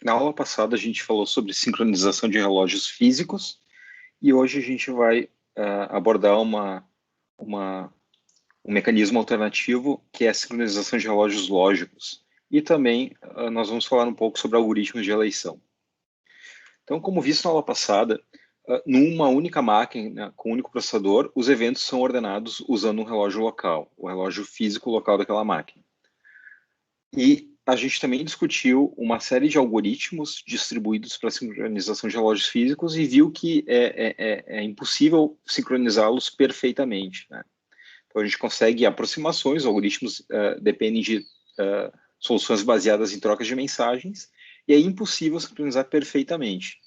Na aula passada, a gente falou sobre sincronização de relógios físicos e hoje a gente vai abordar um mecanismo alternativo que é a sincronização de relógios lógicos. E também nós vamos falar um pouco sobre algoritmos de eleição. Então, como visto na aula passada, numa única máquina, com um único processador, os eventos são ordenados usando um relógio local, o relógio físico local daquela máquina. E a gente também discutiu uma série de algoritmos distribuídos para sincronização de relógios físicos e viu que é impossível sincronizá-los perfeitamente, né? Então, a gente consegue aproximações, algoritmos dependem de soluções baseadas em trocas de mensagens, e é impossível sincronizar perfeitamente.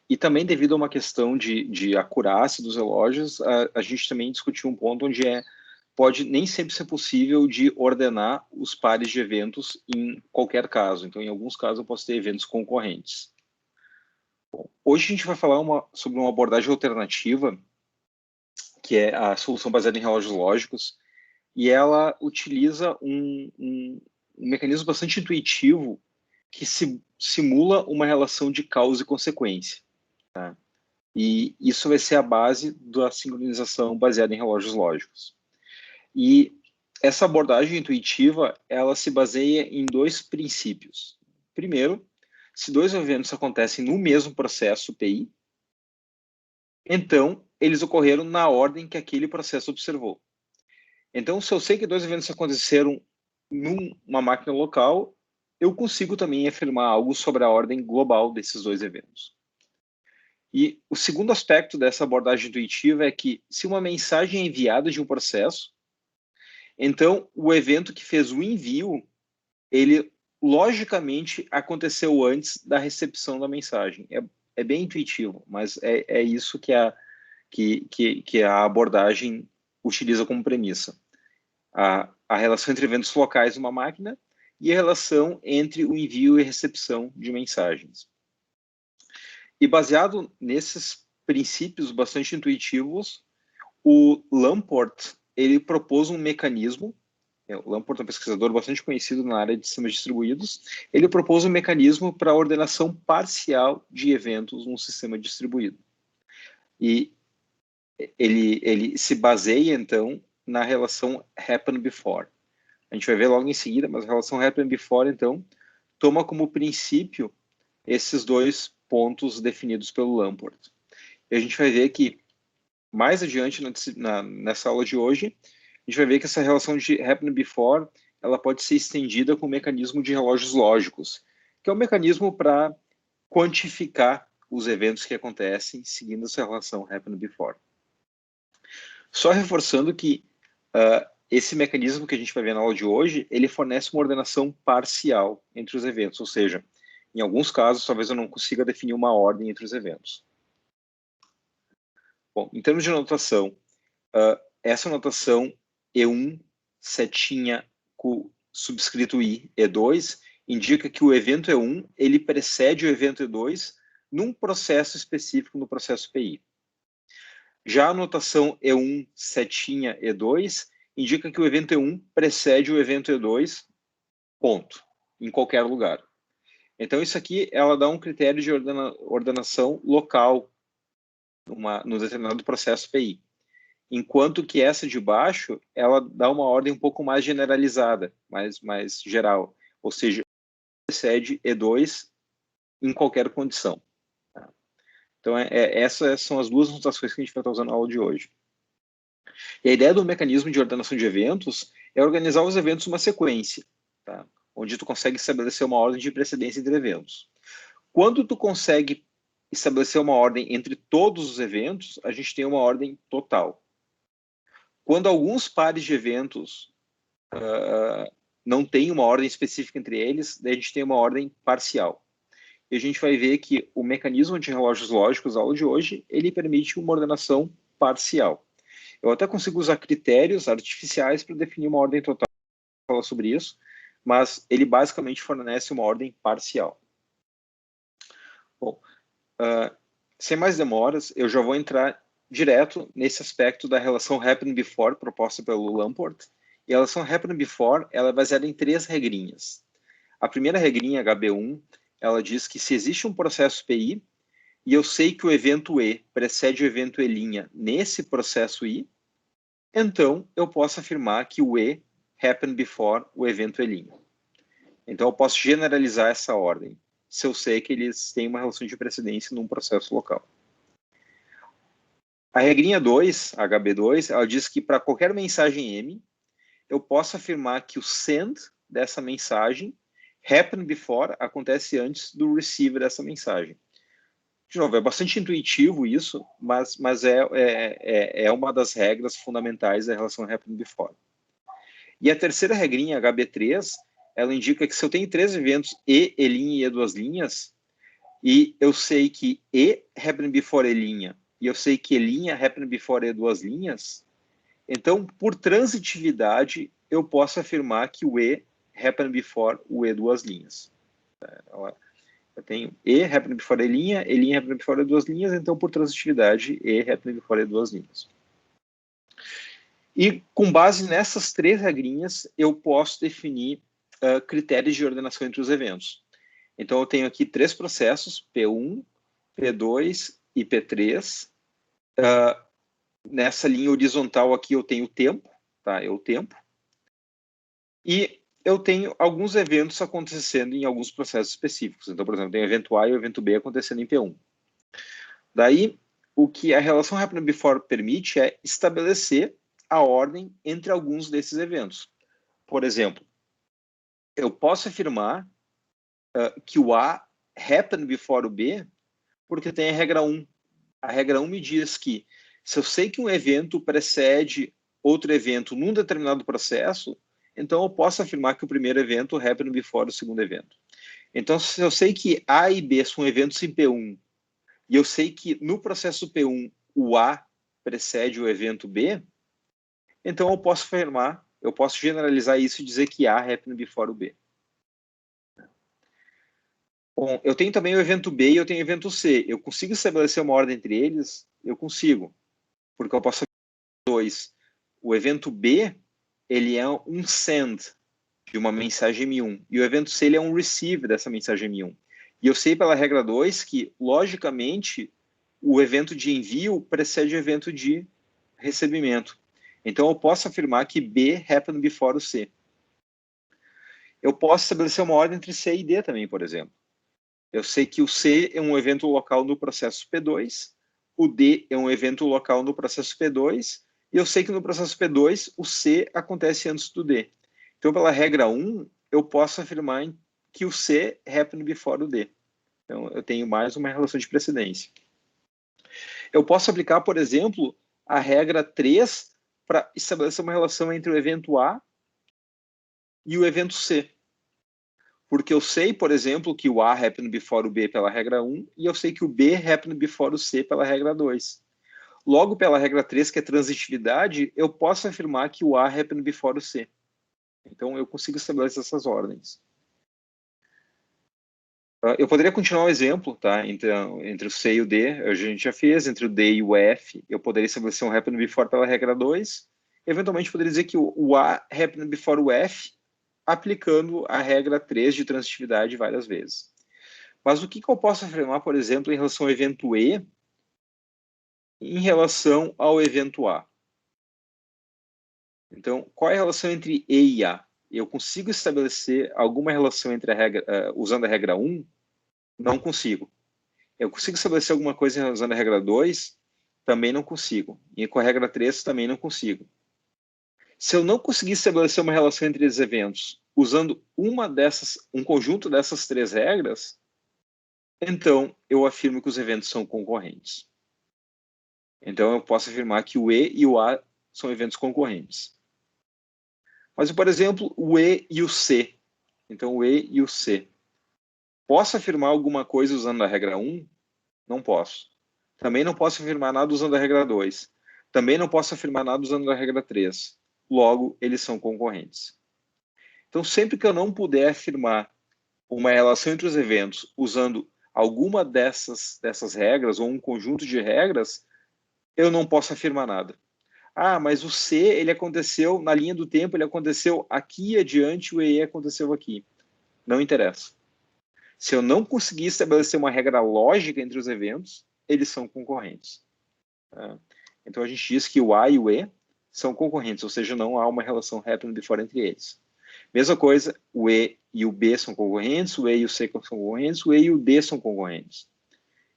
E também, devido a uma questão de acurácia dos relógios, a gente também discutiu um ponto onde pode nem sempre ser possível de ordenar os pares de eventos em qualquer caso. Então, em alguns casos, eu posso ter eventos concorrentes. Bom, hoje a gente vai falar sobre uma abordagem alternativa, que é a solução baseada em relógios lógicos, e ela utiliza um mecanismo bastante intuitivo que simula uma relação de causa e consequência. Tá? E isso vai ser a base da sincronização baseada em relógios lógicos. E essa abordagem intuitiva, ela se baseia em dois princípios. Primeiro, se dois eventos acontecem no mesmo processo PI, então eles ocorreram na ordem que aquele processo observou. Então, se eu sei que dois eventos aconteceram numa máquina local, eu consigo também afirmar algo sobre a ordem global desses dois eventos. E o segundo aspecto dessa abordagem intuitiva é que, se uma mensagem é enviada de um processo, então o evento que fez o envio, ele logicamente aconteceu antes da recepção da mensagem. É bem intuitivo, mas é isso que a abordagem utiliza como premissa. A relação entre eventos locais de uma máquina e a relação entre o envio e recepção de mensagens. E baseado nesses princípios bastante intuitivos, o Lamport ele propôs um mecanismo. O Lamport é um pesquisador bastante conhecido na área de sistemas distribuídos. Ele propôs um mecanismo para a ordenação parcial de eventos num sistema distribuído. E ele se baseia, então, na relação happen before. A gente vai ver logo em seguida, mas a relação happen before, então, toma como princípio esses dois pontos definidos pelo Lamport. E a gente vai ver que, mais adiante nessa aula de hoje, a gente vai ver que essa relação de happen before ela pode ser estendida com o mecanismo de relógios lógicos, que é um mecanismo para quantificar os eventos que acontecem seguindo essa relação happen before. Só reforçando que esse mecanismo que a gente vai ver na aula de hoje, ele fornece uma ordenação parcial entre os eventos, ou seja, em alguns casos, talvez eu não consiga definir uma ordem entre os eventos. Bom, em termos de notação, essa notação E1, setinha com subscrito I, E2, indica que o evento E1 ele precede o evento E2 num processo específico no processo PI. Já a notação E1, setinha E2, indica que o evento E1 precede o evento E2, ponto, em qualquer lugar. Então, isso aqui, ela dá um critério de ordenação local no determinado processo PI. Enquanto que essa de baixo, ela dá uma ordem um pouco mais generalizada, mais geral. Ou seja, precede E2 em qualquer condição. Tá? Então, essas são as duas notações que a gente vai estar usando na aula de hoje. E a ideia do mecanismo de ordenação de eventos é organizar os eventos numa sequência, tá? Onde tu consegue estabelecer uma ordem de precedência entre eventos. Quando tu consegue estabelecer uma ordem entre todos os eventos, a gente tem uma ordem total. Quando alguns pares de eventos não tem uma ordem específica entre eles, daí a gente tem uma ordem parcial. E a gente vai ver que o mecanismo de relógios lógicos, a aula de hoje, ele permite uma ordenação parcial. Eu até consigo usar critérios artificiais para definir uma ordem total, falar sobre isso, mas ele basicamente fornece uma ordem parcial. Bom, sem mais demoras, eu já vou entrar direto nesse aspecto da relação happen before proposta pelo Lamport. E a relação happen before ela é baseada em 3 regrinhas. A primeira regrinha, HB1, ela diz que se existe um processo PI, e eu sei que o evento E precede o evento E' nesse processo I, então eu posso afirmar que o E happened before o evento E'. Então eu posso generalizar essa ordem, se eu sei que eles têm uma relação de precedência num processo local. A regrinha 2, HB2, ela diz que para qualquer mensagem M, eu posso afirmar que o send dessa mensagem happened before acontece antes do receive dessa mensagem. De novo, é bastante intuitivo isso, mas é uma das regras fundamentais da relação happened before. E a terceira regrinha, HB3, ela indica que se eu tenho 3 eventos E, E' e E duas linhas, e eu sei que E happened before E', e eu sei que E' happened before E duas linhas, então, por transitividade, eu posso afirmar que o E happened before o E duas linhas. Eu tenho E happened before E', E' happened before E duas linhas, então, por transitividade, E happened before E duas linhas. E, com base nessas 3 regrinhas, eu posso definir critérios de ordenação entre os eventos. Então, eu tenho aqui 3 processos, P1, P2 e P3. Nessa linha horizontal aqui eu tenho o tempo, tá? É o tempo. E eu tenho alguns eventos acontecendo em alguns processos específicos. Então, por exemplo, tem o evento A e o evento B acontecendo em P1. Daí, o que a relação happened before permite é estabelecer a ordem entre alguns desses eventos. Por exemplo, eu posso afirmar que o A happened before o B porque tem a regra 1. A regra 1 me diz que se eu sei que um evento precede outro evento num determinado processo, então eu posso afirmar que o primeiro evento happened before o segundo evento. Então, se eu sei que A e B são eventos em P1, e eu sei que no processo P1 o A precede o evento B, então eu posso afirmar, eu posso generalizar isso e dizer que A happened before o B. Bom, eu tenho também o evento B e eu tenho o evento C. Eu consigo estabelecer uma ordem entre eles? Eu consigo, porque eu posso dois. O evento B, ele é um send de uma mensagem M1, e o evento C ele é um receive dessa mensagem M1. E eu sei pela regra 2 que, logicamente, o evento de envio precede o evento de recebimento. Então, eu posso afirmar que B happened before o C. Eu posso estabelecer uma ordem entre C e D também, por exemplo. Eu sei que o C é um evento local no processo P2, o D é um evento local no processo P2, e eu sei que no processo P2 o C acontece antes do D. Então, pela regra 1, eu posso afirmar que o C happened before o D. Então, eu tenho mais uma relação de precedência. Eu posso aplicar, por exemplo, a regra 3 para estabelecer uma relação entre o evento A e o evento C. Porque eu sei, por exemplo, que o A happened before o B pela regra 1, e eu sei que o B happened before o C pela regra 2. Logo, pela regra 3, que é transitividade, eu posso afirmar que o A happened before o C. Então, eu consigo estabelecer essas ordens. Eu poderia continuar o exemplo, tá? Entre o C e o D, a gente já fez. Entre o D e o F, eu poderia estabelecer um happened before pela regra 2. Eventualmente, poderia dizer que o A happened before o F, aplicando a regra 3 de transitividade várias vezes. Mas o que eu posso afirmar, por exemplo, em relação ao evento E, em relação ao evento A? Então, qual é a relação entre E e A? Eu consigo estabelecer alguma relação entre a regra, usando a regra 1? Não consigo. Eu consigo estabelecer alguma coisa usando a regra 2? Também não consigo. E com a regra 3 também não consigo. Se eu não conseguir estabelecer uma relação entre os eventos usando um conjunto dessas 3 regras, então eu afirmo que os eventos são concorrentes. Então eu posso afirmar que o E e o A são eventos concorrentes. Mas, por exemplo, o E e o C. Então, o E e o C. Posso afirmar alguma coisa usando a regra 1? Não posso. Também não posso afirmar nada usando a regra 2. Também não posso afirmar nada usando a regra 3. Logo, eles são concorrentes. Então, sempre que eu não puder afirmar uma relação entre os eventos usando alguma dessas regras ou um conjunto de regras, eu não posso afirmar nada. Ah, mas o C, ele aconteceu na linha do tempo, ele aconteceu aqui adiante, o E aconteceu aqui. Não interessa. Se eu não conseguir estabelecer uma regra lógica entre os eventos, eles são concorrentes. Tá? Então, a gente diz que o A e o E são concorrentes, ou seja, não há uma relação happened before entre eles. Mesma coisa, o E e o B são concorrentes, o E e o C são concorrentes, o E e o D são concorrentes.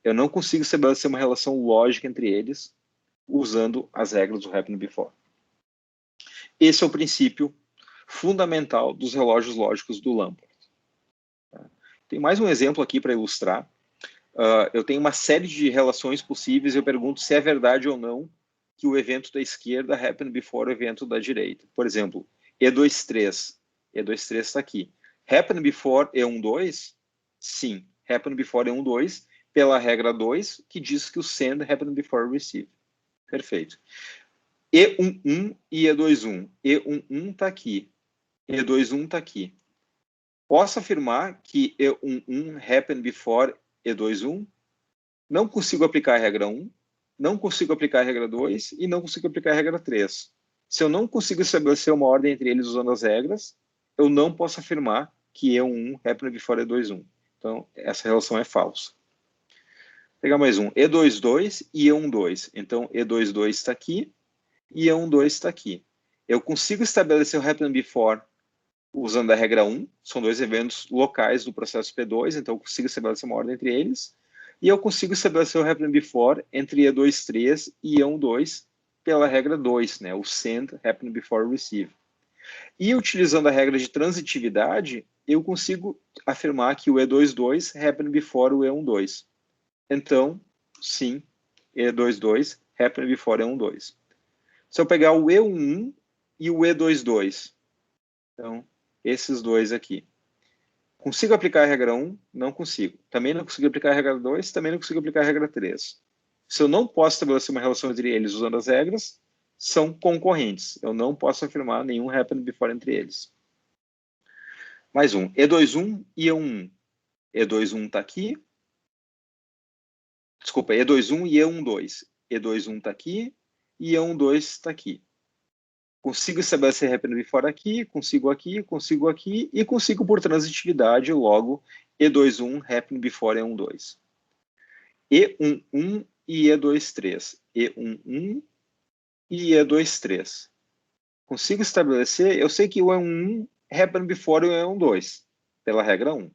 Eu não consigo estabelecer uma relação lógica entre eles usando as regras do happened before. Esse é o princípio fundamental dos relógios lógicos do Lamport. Tem mais um exemplo aqui para ilustrar. Eu tenho uma série de relações possíveis e eu pergunto se é verdade ou não que o evento da esquerda happened before o evento da direita. Por exemplo, E23. E23 está aqui. Happened before E12? Sim. Happened before E12 pela regra 2, que diz que o send happened before receive. Perfeito. E11 e E21. E11 está aqui. E21 está aqui. Posso afirmar que E11 happened before E21? Não consigo aplicar a regra 1, não consigo aplicar a regra 2 e não consigo aplicar a regra 3. Se eu não consigo estabelecer uma ordem entre eles usando as regras, eu não posso afirmar que E11 happened before E21. Então, essa relação é falsa. Vou pegar mais um. E22 e E12. Então, E22 está aqui e E12 está aqui. Eu consigo estabelecer o happened before usando a regra 1, são dois eventos locais do processo P2, então eu consigo estabelecer uma ordem entre eles, e eu consigo estabelecer o happened before entre E23 e E12 pela regra 2, né, o send happened before receive. E utilizando a regra de transitividade, eu consigo afirmar que o E22 happened before o E12. Então, sim, E22 happened before E12. Se eu pegar o E11 e o E22, então, esses dois aqui. Consigo aplicar a regra 1? Não consigo. Também não consigo aplicar a regra 2, também não consigo aplicar a regra 3. Se eu não posso estabelecer uma relação entre eles usando as regras, são concorrentes. Eu não posso afirmar nenhum happened before entre eles. Mais um. E21 e E11. E21 está aqui. Desculpa, E21 e E12. E21 está aqui e E12 está aqui. Consigo estabelecer happened before aqui, consigo e consigo por transitividade, logo, E21 happened before E12. E11 e E23. E11 e E23. Consigo estabelecer, eu sei que o E11 happened before o E12, pela regra 1.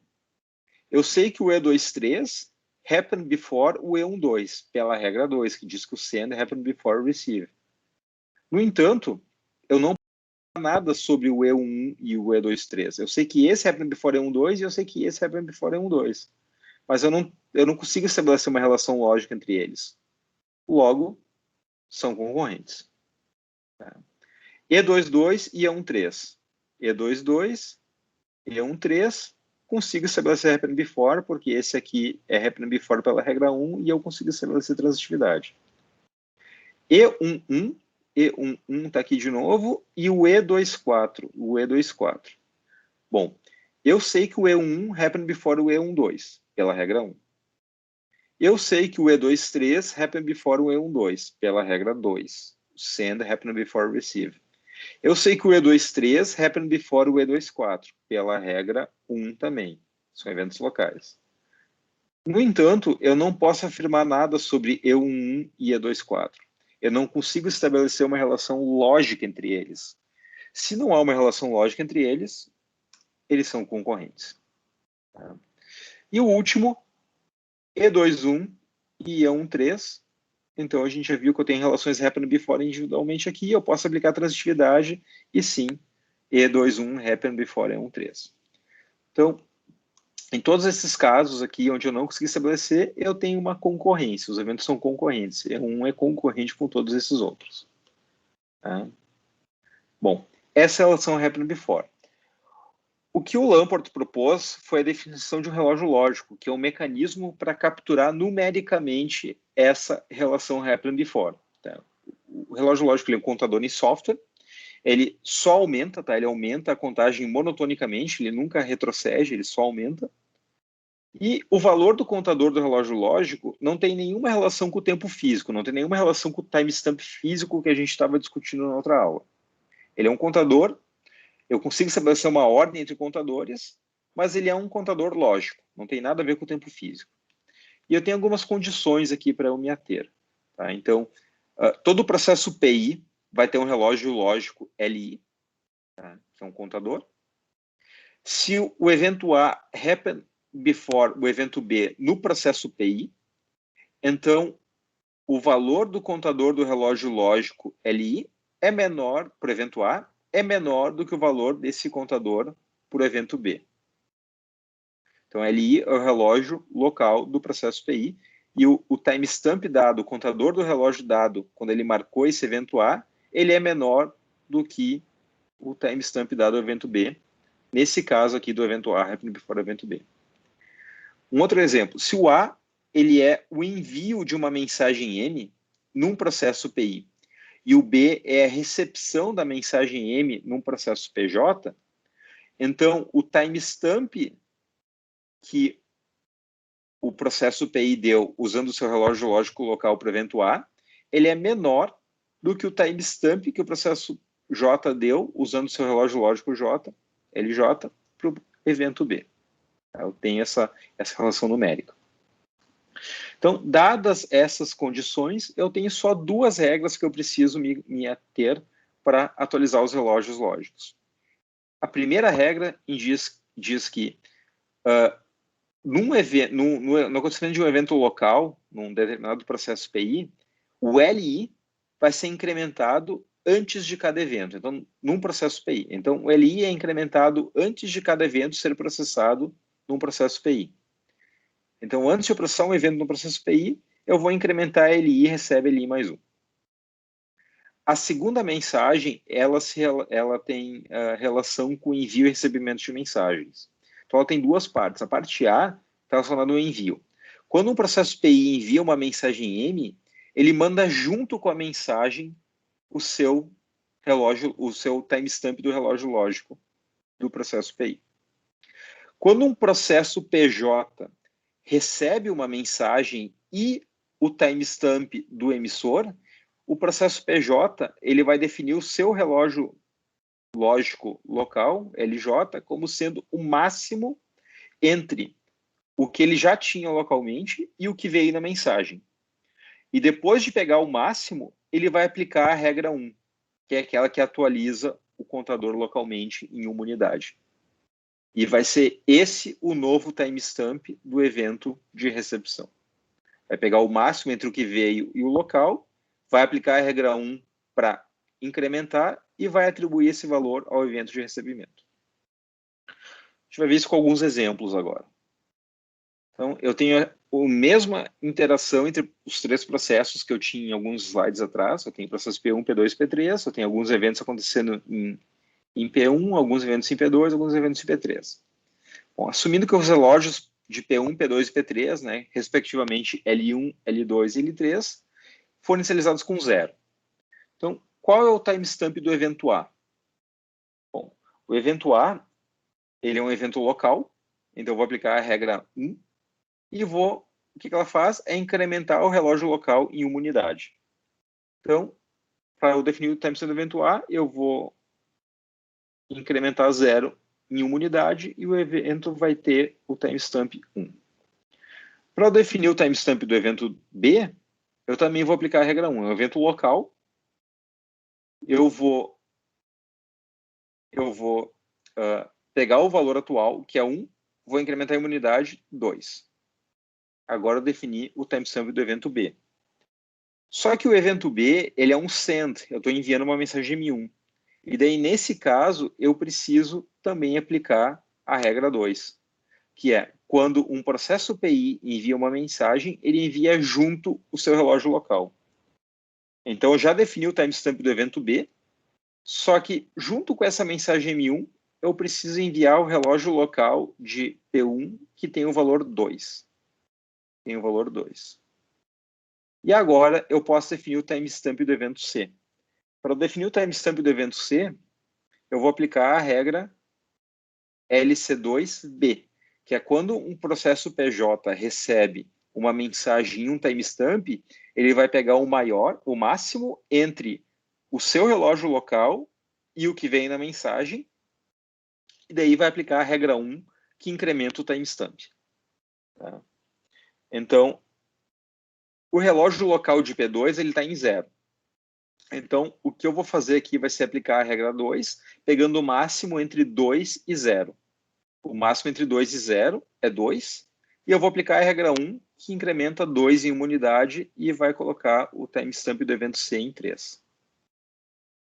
Eu sei que o E23 happened before o E12, pela regra 2, que diz que o send happened before receive. No entanto, eu não nada sobre o E11 e o E23. Eu sei que esse happened before E12 e eu sei que esse happened before E12. Mas eu não consigo estabelecer uma relação lógica entre eles. Logo, são concorrentes. E22 e E13. E22, E13, consigo estabelecer happened before, porque esse aqui é happened before pela regra 1 e eu consigo estabelecer transitividade. E11 está aqui de novo, e o E24. Bom, eu sei que o E11 happened before o E12, pela regra 1. Eu sei que o E23 happened before o E12, pela regra 2. Send happened before receive. Eu sei que o E23 happened before o E24, pela regra 1 também. São eventos locais. No entanto, eu não posso afirmar nada sobre E11 e E24. Eu não consigo estabelecer uma relação lógica entre eles. Se não há uma relação lógica entre eles, eles são concorrentes. E o último, E21 e E13. Então, a gente já viu que eu tenho relações happened before individualmente aqui. Eu posso aplicar transitividade e sim, E21 happened before E13. Então, em todos esses casos aqui, onde eu não consegui estabelecer, eu tenho uma concorrência. Os eventos são concorrentes. E1 é concorrente com todos esses outros. Tá? Bom, essa é a relação happened before. O que o Lamport propôs foi a definição de um relógio lógico, que é um mecanismo para capturar numericamente essa relação happened before. Tá? O relógio lógico ele é um contador em software, ele só aumenta, tá? Ele aumenta a contagem monotonicamente, ele nunca retrocede, ele só aumenta. E o valor do contador do relógio lógico não tem nenhuma relação com o tempo físico, não tem nenhuma relação com o timestamp físico que a gente estava discutindo na outra aula. Ele é um contador. Eu consigo estabelecer uma ordem entre contadores, mas ele é um contador lógico, não tem nada a ver com o tempo físico. E eu tenho algumas condições aqui para eu me ater. Tá? Então, todo o processo PI vai ter um relógio lógico LI, tá? Que é um contador. Se o evento A happen before o evento B no processo PI, então o valor do contador do relógio lógico LI é menor, por evento A, é menor do que o valor desse contador por evento B. Então, LI é o relógio local do processo PI, e o timestamp dado, o contador do relógio dado, quando ele marcou esse evento A, ele é menor do que o timestamp dado ao evento B, nesse caso aqui do evento A, happening before o evento B. Um outro exemplo, se o A ele é o envio de uma mensagem M num processo PI, e o B é a recepção da mensagem M num processo PJ, então o timestamp que o processo PI deu usando o seu relógio lógico local para o evento A, ele é menor do que o timestamp que o processo J deu usando o seu relógio lógico J, LJ, para o evento B. Eu tenho essa relação numérica. Então, dadas essas condições, eu tenho só duas regras que eu preciso me ater para atualizar os relógios lógicos. A primeira regra diz que no acontecimento de um evento local, num determinado processo PI, o LI vai ser incrementado antes de cada evento. Então, num processo PI. Então, o LI é incrementado antes de cada evento ser processado num processo PI. Então, antes de eu processar um evento no processo PI, eu vou incrementar LI e recebe LI mais 1. A segunda mensagem, ela tem relação com envio e recebimento de mensagens. Então, ela tem duas partes. A parte A está relacionada ao envio. Quando um processo PI envia uma mensagem M, ele manda junto com a mensagem o seu relógio, o seu timestamp do relógio lógico do processo PI. Quando um processo PJ recebe uma mensagem e o timestamp do emissor, o processo PJ ele vai definir o seu relógio lógico local, LJ, como sendo o máximo entre o que ele já tinha localmente e o que veio na mensagem. E depois de pegar o máximo, ele vai aplicar a regra 1, que é aquela que atualiza o contador localmente em uma unidade. E vai ser esse o novo timestamp do evento de recepção. Vai pegar o máximo entre o que veio e o local, vai aplicar a regra 1 para incrementar e vai atribuir esse valor ao evento de recebimento. A gente vai ver isso com alguns exemplos agora. Então, eu tenho a mesma interação entre os três processos que eu tinha em alguns slides atrás. Eu tenho processo P1, P2 e P3. Eu tenho alguns eventos acontecendo em P1, alguns eventos em P2, alguns eventos em P3. Bom, assumindo que os relógios de P1, P2 e P3, né, respectivamente L1, L2 e L3, foram inicializados com 0. Então, qual é o timestamp do evento A? Bom, o evento A, ele é um evento local, então eu vou aplicar a regra 1 e o que ela faz é incrementar o relógio local em uma unidade. Então, para eu definir o timestamp do evento A, eu vou incrementar 0 em uma unidade e o evento vai ter o timestamp 1. Para eu definir o timestamp do evento B, eu também vou aplicar a regra 1. É um evento local. Eu vou pegar o valor atual, que é 1, vou incrementar em uma unidade 2. Agora eu defini o timestamp do evento B. Só que o evento B, ele é um send. Eu estou enviando uma mensagem M1. E daí, nesse caso, eu preciso também aplicar a regra 2, que é quando um processo PI envia uma mensagem, ele envia junto o seu relógio local. Então, eu já defini o timestamp do evento B, só que junto com essa mensagem M1, eu preciso enviar o relógio local de P1, que tem o valor 2. Tem o valor 2. E agora, eu posso definir o timestamp do evento C. Para definir o timestamp do evento C, eu vou aplicar a regra LC2B, que é quando um processo PJ recebe uma mensagem em um timestamp, ele vai pegar o máximo entre o seu relógio local e o que vem na mensagem, e daí vai aplicar a regra 1 que incrementa o timestamp. Tá? Então, o relógio local de P2 ele está em 0. Então, o que eu vou fazer aqui vai ser aplicar a regra 2, pegando o máximo entre 2 e 0. O máximo entre 2 e 0 é 2. E eu vou aplicar a regra 1, que incrementa 2 em uma unidade e vai colocar o timestamp do evento C em 3.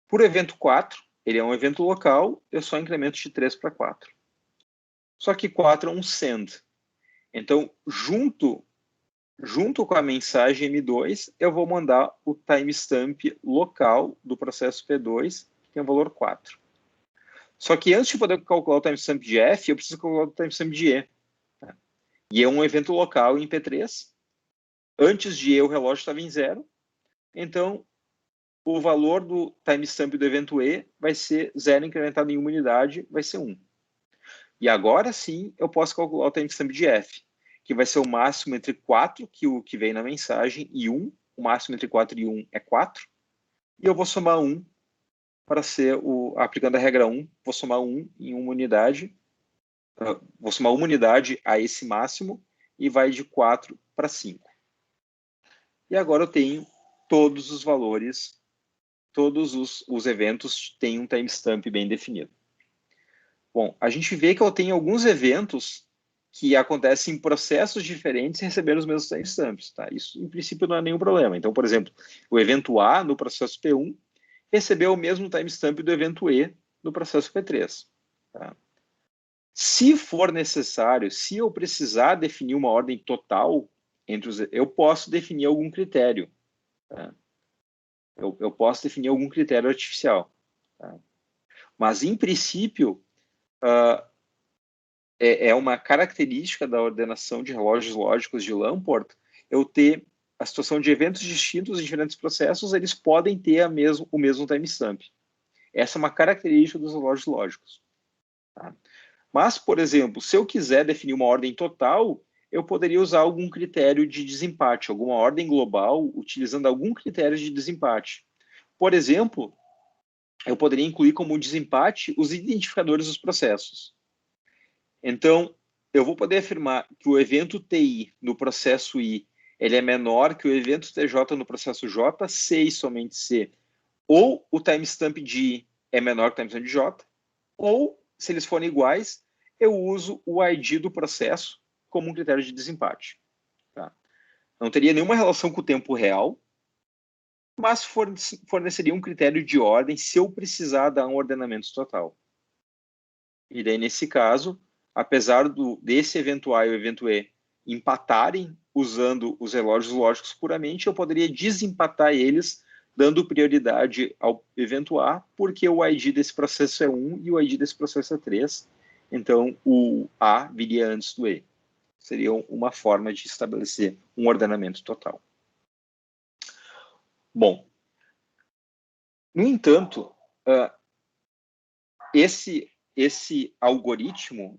Por evento 4, ele é um evento local, eu só incremento de 3 para 4. Só que 4 é um send. Então, junto com a mensagem M2, eu vou mandar o timestamp local do processo P2, que tem o valor 4. Só que antes de poder calcular o timestamp de F, eu preciso calcular o timestamp de E. E é um evento local em P3. Antes de E, o relógio estava em 0. Então, o valor do timestamp do evento E vai ser 0 incrementado em uma unidade, vai ser 1. E agora sim, eu posso calcular o timestamp de F, que vai ser o máximo entre 4, que o que vem na mensagem, e 1. O máximo entre 4 e 1 é 4. E eu vou somar 1 para ser aplicando a regra 1, vou somar 1 em uma unidade, vou somar uma unidade a esse máximo e vai de 4 para 5. E agora eu tenho todos os valores, todos os eventos têm um timestamp bem definido. Bom, a gente vê que eu tenho alguns eventos que acontecem em processos diferentes e receberam os mesmos timestamps. Tá? Isso, em princípio, não é nenhum problema. Então, por exemplo, o evento A, no processo P1, recebeu o mesmo timestamp do evento E, no processo P3. Tá? Se for necessário, se eu precisar definir uma ordem total, eu posso definir algum critério. Tá? Eu posso definir algum critério artificial. Tá? Mas, em princípio, é uma característica da ordenação de relógios lógicos de Lamport eu ter a situação de eventos distintos em diferentes processos, eles podem ter o mesmo timestamp. Essa é uma característica dos relógios lógicos. Tá? Mas, por exemplo, se eu quiser definir uma ordem total, eu poderia usar algum critério de desempate, alguma ordem global, utilizando algum critério de desempate. Por exemplo, eu poderia incluir como desempate os identificadores dos processos. Então, eu vou poder afirmar que o evento TI no processo I ele é menor que o evento TJ no processo J, C e somente C. Ou o timestamp de I é menor que o timestamp de J, ou, se eles forem iguais, eu uso o ID do processo como um critério de desempate. Tá? Não teria nenhuma relação com o tempo real, mas forneceria um critério de ordem se eu precisar dar um ordenamento total. E daí, nesse caso, apesar desse evento A e o evento E empatarem usando os relógios lógicos puramente, eu poderia desempatar eles dando prioridade ao evento A, porque o ID desse processo é 1 e o ID desse processo é 3. Então, o A viria antes do E. Seria uma forma de estabelecer um ordenamento total. Bom, no entanto, esse algoritmo,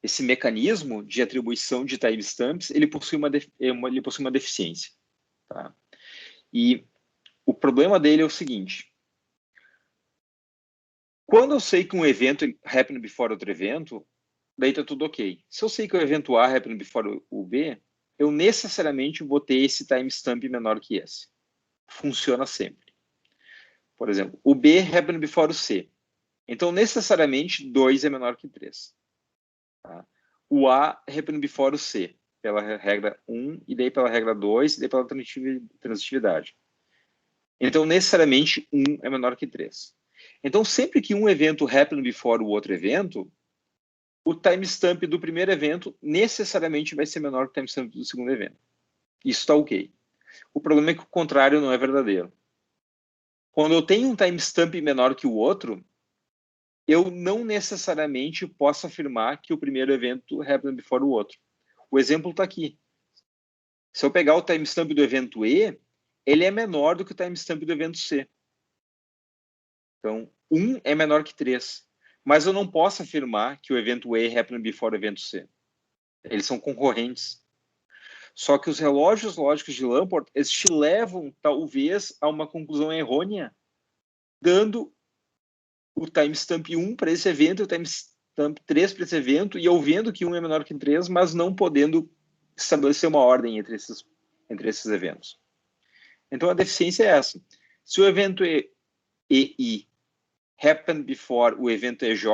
esse mecanismo de atribuição de timestamps, ele possui uma deficiência. Tá? E o problema dele é o seguinte: quando eu sei que um evento happen before outro evento, daí tá tudo ok. Se eu sei que o evento A happen before o B, eu necessariamente vou ter esse timestamp menor que esse. Funciona sempre. Por exemplo, o B happen before o C. Então, necessariamente, 2 é menor que 3. Tá? O A happen before o C, pela regra 1, e daí pela regra 2, e daí pela transitividade. Então, necessariamente, 1 é menor que 3. Então, sempre que um evento happen before o outro evento, o timestamp do primeiro evento necessariamente vai ser menor que o timestamp do segundo evento. Isso está ok. O problema é que o contrário não é verdadeiro. Quando eu tenho um timestamp menor que o outro, eu não necessariamente posso afirmar que o primeiro evento happen before o outro. O exemplo está aqui. Se eu pegar o timestamp do evento E, ele é menor do que o timestamp do evento C. Então, 1 é menor que 3. Mas eu não posso afirmar que o evento E happen before o evento C. Eles são concorrentes. Só que os relógios lógicos de Lamport, eles te levam, talvez, a uma conclusão errônea, dando o timestamp 1 para esse evento e o timestamp 3 para esse evento, e eu vendo que 1 é menor que 3, mas não podendo estabelecer uma ordem entre esses eventos. Então, a deficiência é essa. Se o evento EI happen before o evento EJ,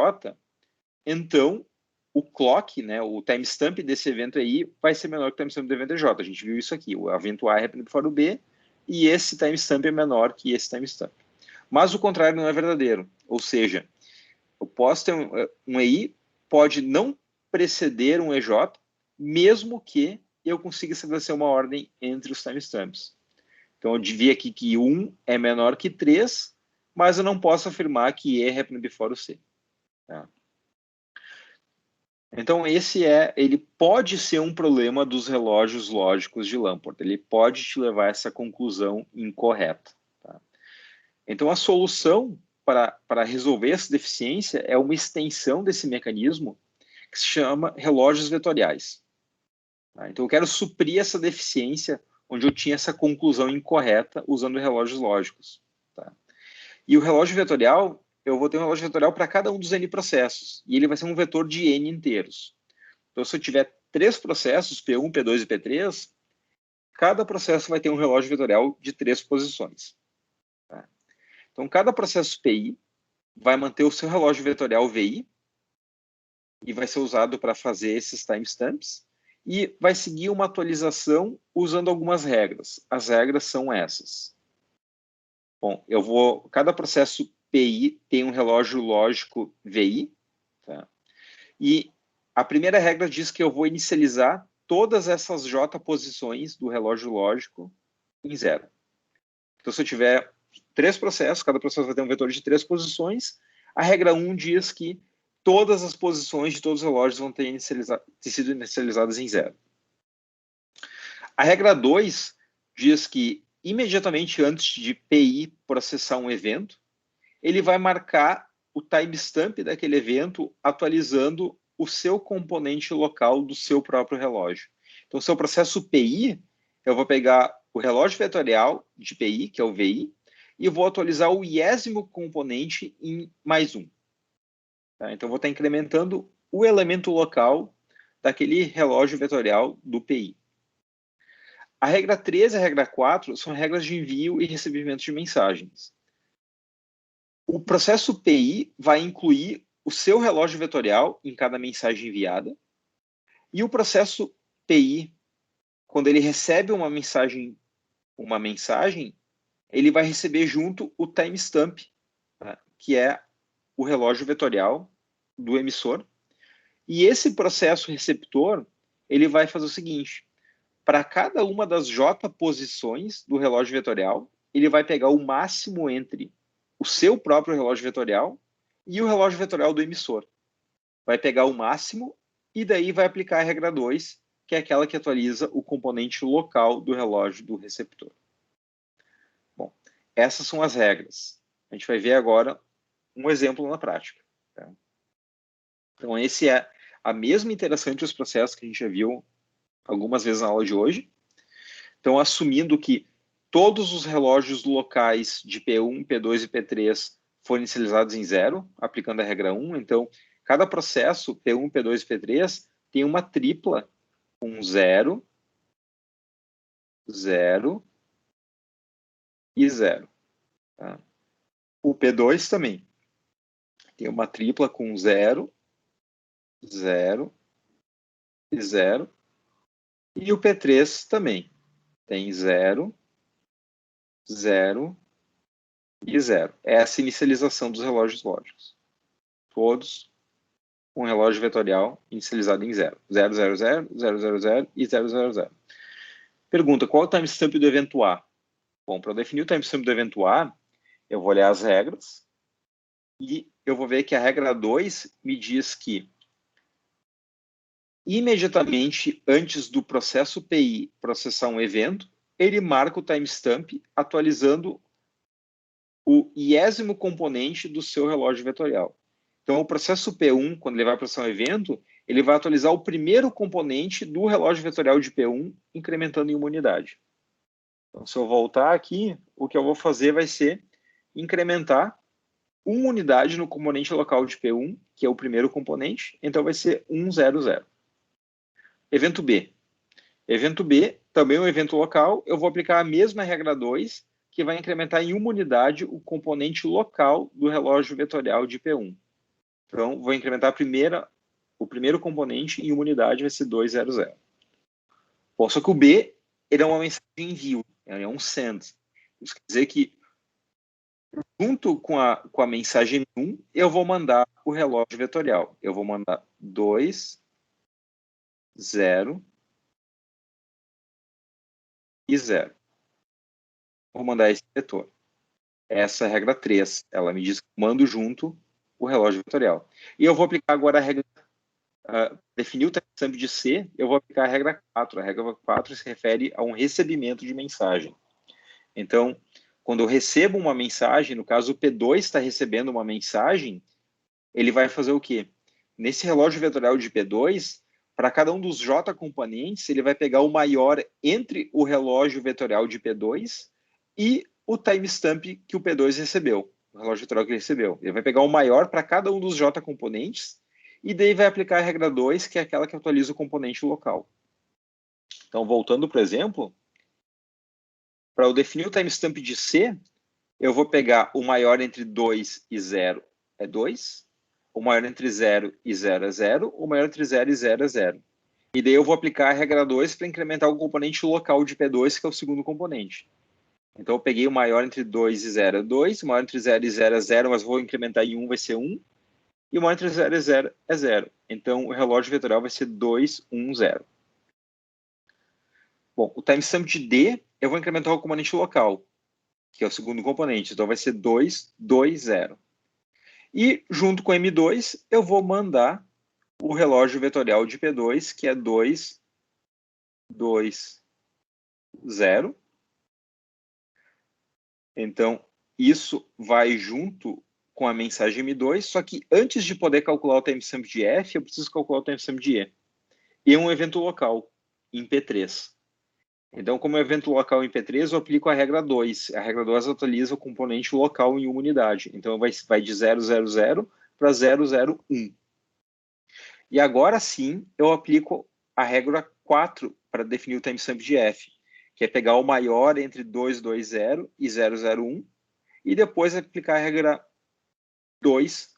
então o clock, né, o timestamp desse evento aí vai ser menor que o timestamp do evento EJ. A gente viu isso aqui. O evento A happen before o B, e esse timestamp é menor que esse timestamp. Mas o contrário não é verdadeiro. Ou seja, eu posso ter um EI, pode não preceder um EJ, mesmo que eu consiga estabelecer uma ordem entre os timestamps. Então, eu vi aqui que 1 é menor que 3, mas eu não posso afirmar que E happen before o C. Tá? Então, ele pode ser um problema dos relógios lógicos de Lamport. Ele pode te levar a essa conclusão incorreta. Tá? Então, a solução para resolver essa deficiência é uma extensão desse mecanismo que se chama relógios vetoriais. Tá? Então, eu quero suprir essa deficiência onde eu tinha essa conclusão incorreta usando relógios lógicos. Tá? E o relógio vetorial, eu vou ter um relógio vetorial para cada um dos N processos, e ele vai ser um vetor de N inteiros. Então, se eu tiver 3 processos, P1, P2 e P3, cada processo vai ter um relógio vetorial de 3 posições. Tá? Então, cada processo PI vai manter o seu relógio vetorial VI, e vai ser usado para fazer esses timestamps, e vai seguir uma atualização usando algumas regras. As regras são essas. Bom, cada processo PI tem um relógio lógico VI, tá? E a primeira regra diz que eu vou inicializar todas essas J posições do relógio lógico em 0. Então, se eu tiver 3 processos, cada processo vai ter um vetor de 3 posições, a regra 1 diz que todas as posições de todos os relógios vão ter sido inicializadas em 0. A regra 2 diz que, imediatamente antes de PI processar um evento, ele vai marcar o timestamp daquele evento atualizando o seu componente local do seu próprio relógio. Então, se é o processo PI, eu vou pegar o relógio vetorial de PI, que é o VI, e eu vou atualizar o iésimo componente em mais 1. Tá? Então, eu vou estar incrementando o elemento local daquele relógio vetorial do PI. A regra 3 e a regra 4 são regras de envio e recebimento de mensagens. O processo PI vai incluir o seu relógio vetorial em cada mensagem enviada, e o processo PI, quando ele recebe uma mensagem, ele vai receber junto o timestamp, tá? Que é o relógio vetorial do emissor. E esse processo receptor, ele vai fazer o seguinte: para cada uma das J posições do relógio vetorial, ele vai pegar o máximo entre o seu próprio relógio vetorial e o relógio vetorial do emissor. Vai pegar o máximo e daí vai aplicar a regra 2, que é aquela que atualiza o componente local do relógio do receptor. Bom, essas são as regras. A gente vai ver agora um exemplo na prática. Tá? Então, esse é a mesma interação entre os processos que a gente já viu algumas vezes na aula de hoje. Então, assumindo que todos os relógios locais de P1, P2 e P3 foram inicializados em 0, aplicando a regra 1. Então, cada processo, P1, P2 e P3, tem uma tripla com 0, 0 e 0. Tá? O P2 também tem uma tripla com 0, 0 e 0. E o P3 também tem 0, 0 e 0. Essa é a inicialização dos relógios lógicos. Todos com relógio vetorial inicializado em 0. 0, 0, 0, 0, 0, 0 e 0, 0, 0. Pergunta, qual é o timestamp do evento A? Bom, para definir o timestamp do evento A, eu vou olhar as regras e eu vou ver que a regra 2 me diz que imediatamente antes do processo PI processar um evento, ele marca o timestamp atualizando o iésimo componente do seu relógio vetorial. Então, o processo P1, quando ele vai processar um evento, ele vai atualizar o primeiro componente do relógio vetorial de P1, incrementando em uma unidade. Então, se eu voltar aqui, o que eu vou fazer vai ser incrementar uma unidade no componente local de P1, que é o primeiro componente, então vai ser 1, 0, 0. Evento B. Evento B, também um evento local, eu vou aplicar a mesma regra 2, que vai incrementar em uma unidade o componente local do relógio vetorial de P1. Então, vou incrementar o primeiro componente em uma unidade, vai ser 2, 0, 0. Bom, só que o B, ele é uma mensagem envio, é um send. Isso quer dizer que, junto com a mensagem 1, eu vou mandar o relógio vetorial. Eu vou mandar 2, 0 e 0. Vou mandar esse vetor. Essa é a regra 3. Ela me diz que eu mando junto o relógio vetorial. E eu vou aplicar agora a regra... definir o timestamp de C, eu vou aplicar a regra 4. A regra 4 se refere a um recebimento de mensagem. Então, quando eu recebo uma mensagem, no caso o P2 está recebendo uma mensagem, ele vai fazer o quê? Nesse relógio vetorial de P2, para cada um dos J componentes, ele vai pegar o maior entre o relógio vetorial de P2 e o timestamp que o P2 recebeu, o relógio vetorial que ele recebeu. Ele vai pegar o maior para cada um dos J componentes e daí vai aplicar a regra 2, que é aquela que atualiza o componente local. Então, voltando para o exemplo, para eu definir o timestamp de C, eu vou pegar o maior entre 2 e 0 é 2, o maior entre 0 e 0 é 0, o maior entre 0 e 0 é 0. E daí eu vou aplicar a regra 2 para incrementar o componente local de P2, que é o segundo componente. Então eu peguei o maior entre 2 e 0 é 2, o maior entre 0 e 0 é 0, mas vou incrementar em 1, vai ser 1, e o maior entre 0 e 0 é 0. Então o relógio vetorial vai ser 2, 1, 0. Bom, o timestamp de D, eu vou incrementar o componente local, que é o segundo componente. Então vai ser 2, 2, 0. E junto com M2, eu vou mandar o relógio vetorial de P2, que é 2, 2, 0. Então, isso vai junto com a mensagem M2, só que antes de poder calcular o timestamp de F, eu preciso calcular o timestamp de E. E um evento local, em P3. Então, como evento local em P3, eu aplico a regra 2. A regra 2 atualiza o componente local em uma unidade. Então, vai de 000 para 001. E agora sim, eu aplico a regra 4 para definir o timestamp de F, que é pegar o maior entre 220 e 001, e depois aplicar a regra 2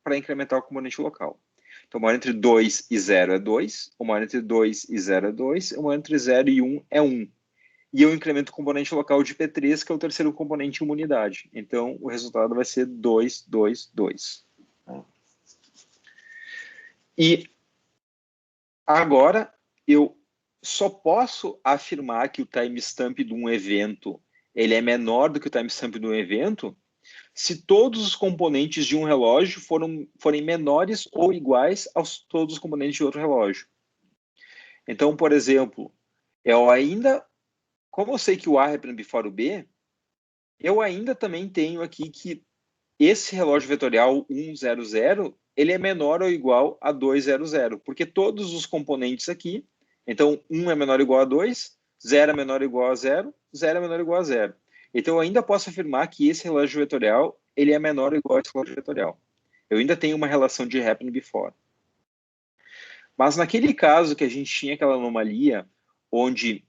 para incrementar o componente local. Então, o maior entre 2 e 0 é 2, o maior entre 2 e 0 é 2, o maior entre 0 e 1 é 1. E eu incremento o componente local de P3, que é o terceiro componente em uma unidade. Então, o resultado vai ser 2, 2, 2. E agora, eu só posso afirmar que o timestamp de um evento ele é menor do que o timestamp de um evento se todos os componentes de um relógio forem menores ou iguais aos todos os componentes de outro relógio. Então, por exemplo, como eu sei que o A representa before o B, eu ainda também tenho aqui que esse relógio vetorial 100, ele é menor ou igual a 200, porque todos os componentes aqui, então 1 é menor ou igual a 2, 0 é menor ou igual a 0, 0 é menor ou igual a 0. Então eu ainda posso afirmar que esse relógio vetorial, ele é menor ou igual a esse relógio vetorial. Eu ainda tenho uma relação de happen before. Mas naquele caso que a gente tinha aquela anomalia, onde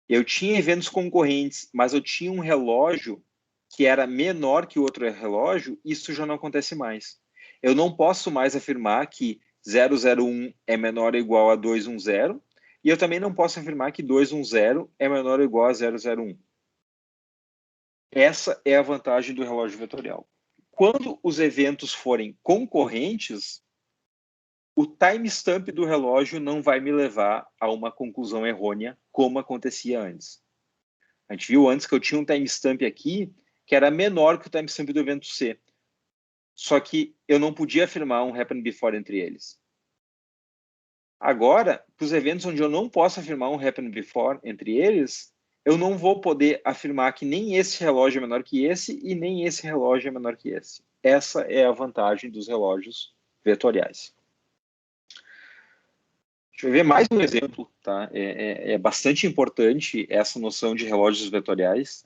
eu tinha eventos concorrentes, mas eu tinha um relógio que era menor que o outro relógio, isso já não acontece mais. Eu não posso mais afirmar que 001 é menor ou igual a 210, e eu também não posso afirmar que 210 é menor ou igual a 001. Essa é a vantagem do relógio vetorial. Quando os eventos forem concorrentes, o timestamp do relógio não vai me levar a uma conclusão errônea, como acontecia antes. A gente viu antes que eu tinha um timestamp aqui que era menor que o timestamp do evento C. Só que eu não podia afirmar um happen before entre eles. Agora, para os eventos onde eu não posso afirmar um happen before entre eles, eu não vou poder afirmar que nem esse relógio é menor que esse e nem esse relógio é menor que esse. Essa é a vantagem dos relógios vetoriais. Deixa eu ver mais um exemplo, tá? É bastante importante essa noção de relógios vetoriais.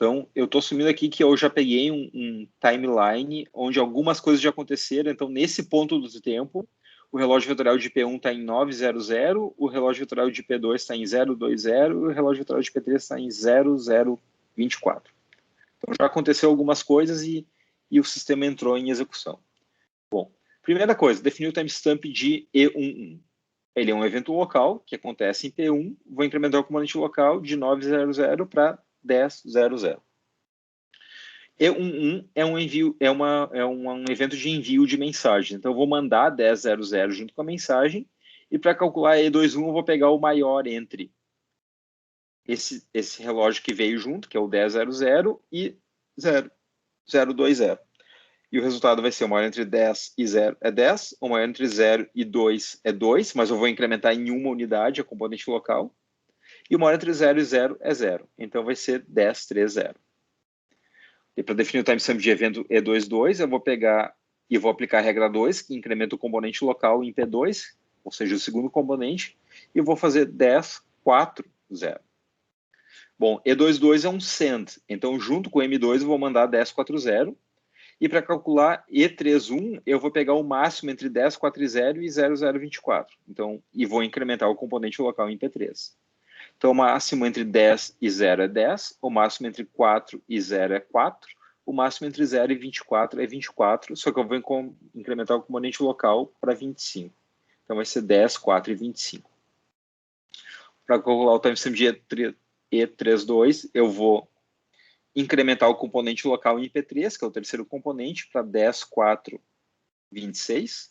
Então, eu estou assumindo aqui que eu já peguei um timeline onde algumas coisas já aconteceram. Então, nesse ponto do tempo, o relógio vetorial de P1 está em 900, o relógio vetorial de P2 está em 020 e o relógio vetorial de P3 está em 0024. Então, já aconteceu algumas coisas e o sistema entrou em execução. Bom, primeira coisa, definir o timestamp de E11. Ele é um evento local que acontece em P1. Vou incrementar o componente local de 900 para 1000. E11 é um envio, um evento de envio de mensagem. Então, eu vou mandar 1000 junto com a mensagem, e para calcular E21, eu vou pegar o maior entre esse relógio que veio junto, que é o 1000, e 0020. E o resultado vai ser o maior entre 10 e 0 é 10, o maior entre 0 e 2 é 2, mas eu vou incrementar em uma unidade a componente local, e o maior entre 0 e 0 é 0. Então, vai ser 1030. E para definir o timestamp de evento E22, eu vou pegar e vou aplicar a regra 2, que incrementa o componente local em P2, ou seja, o segundo componente, e eu vou fazer 1040. Bom, E22 é um send, então junto com o M2 eu vou mandar 1040, e para calcular E31, eu vou pegar o máximo entre 1040 e 0024, então, e vou incrementar o componente local em P3. Então, o máximo entre 10 e 0 é 10, o máximo entre 4 e 0 é 4, o máximo entre 0 e 24 é 24, só que eu vou incrementar o componente local para 25. Então, vai ser 10, 4 e 25. Para calcular o timestamp de E32, eu vou incrementar o componente local em IP3, que é o terceiro componente, para 10, 4, 26.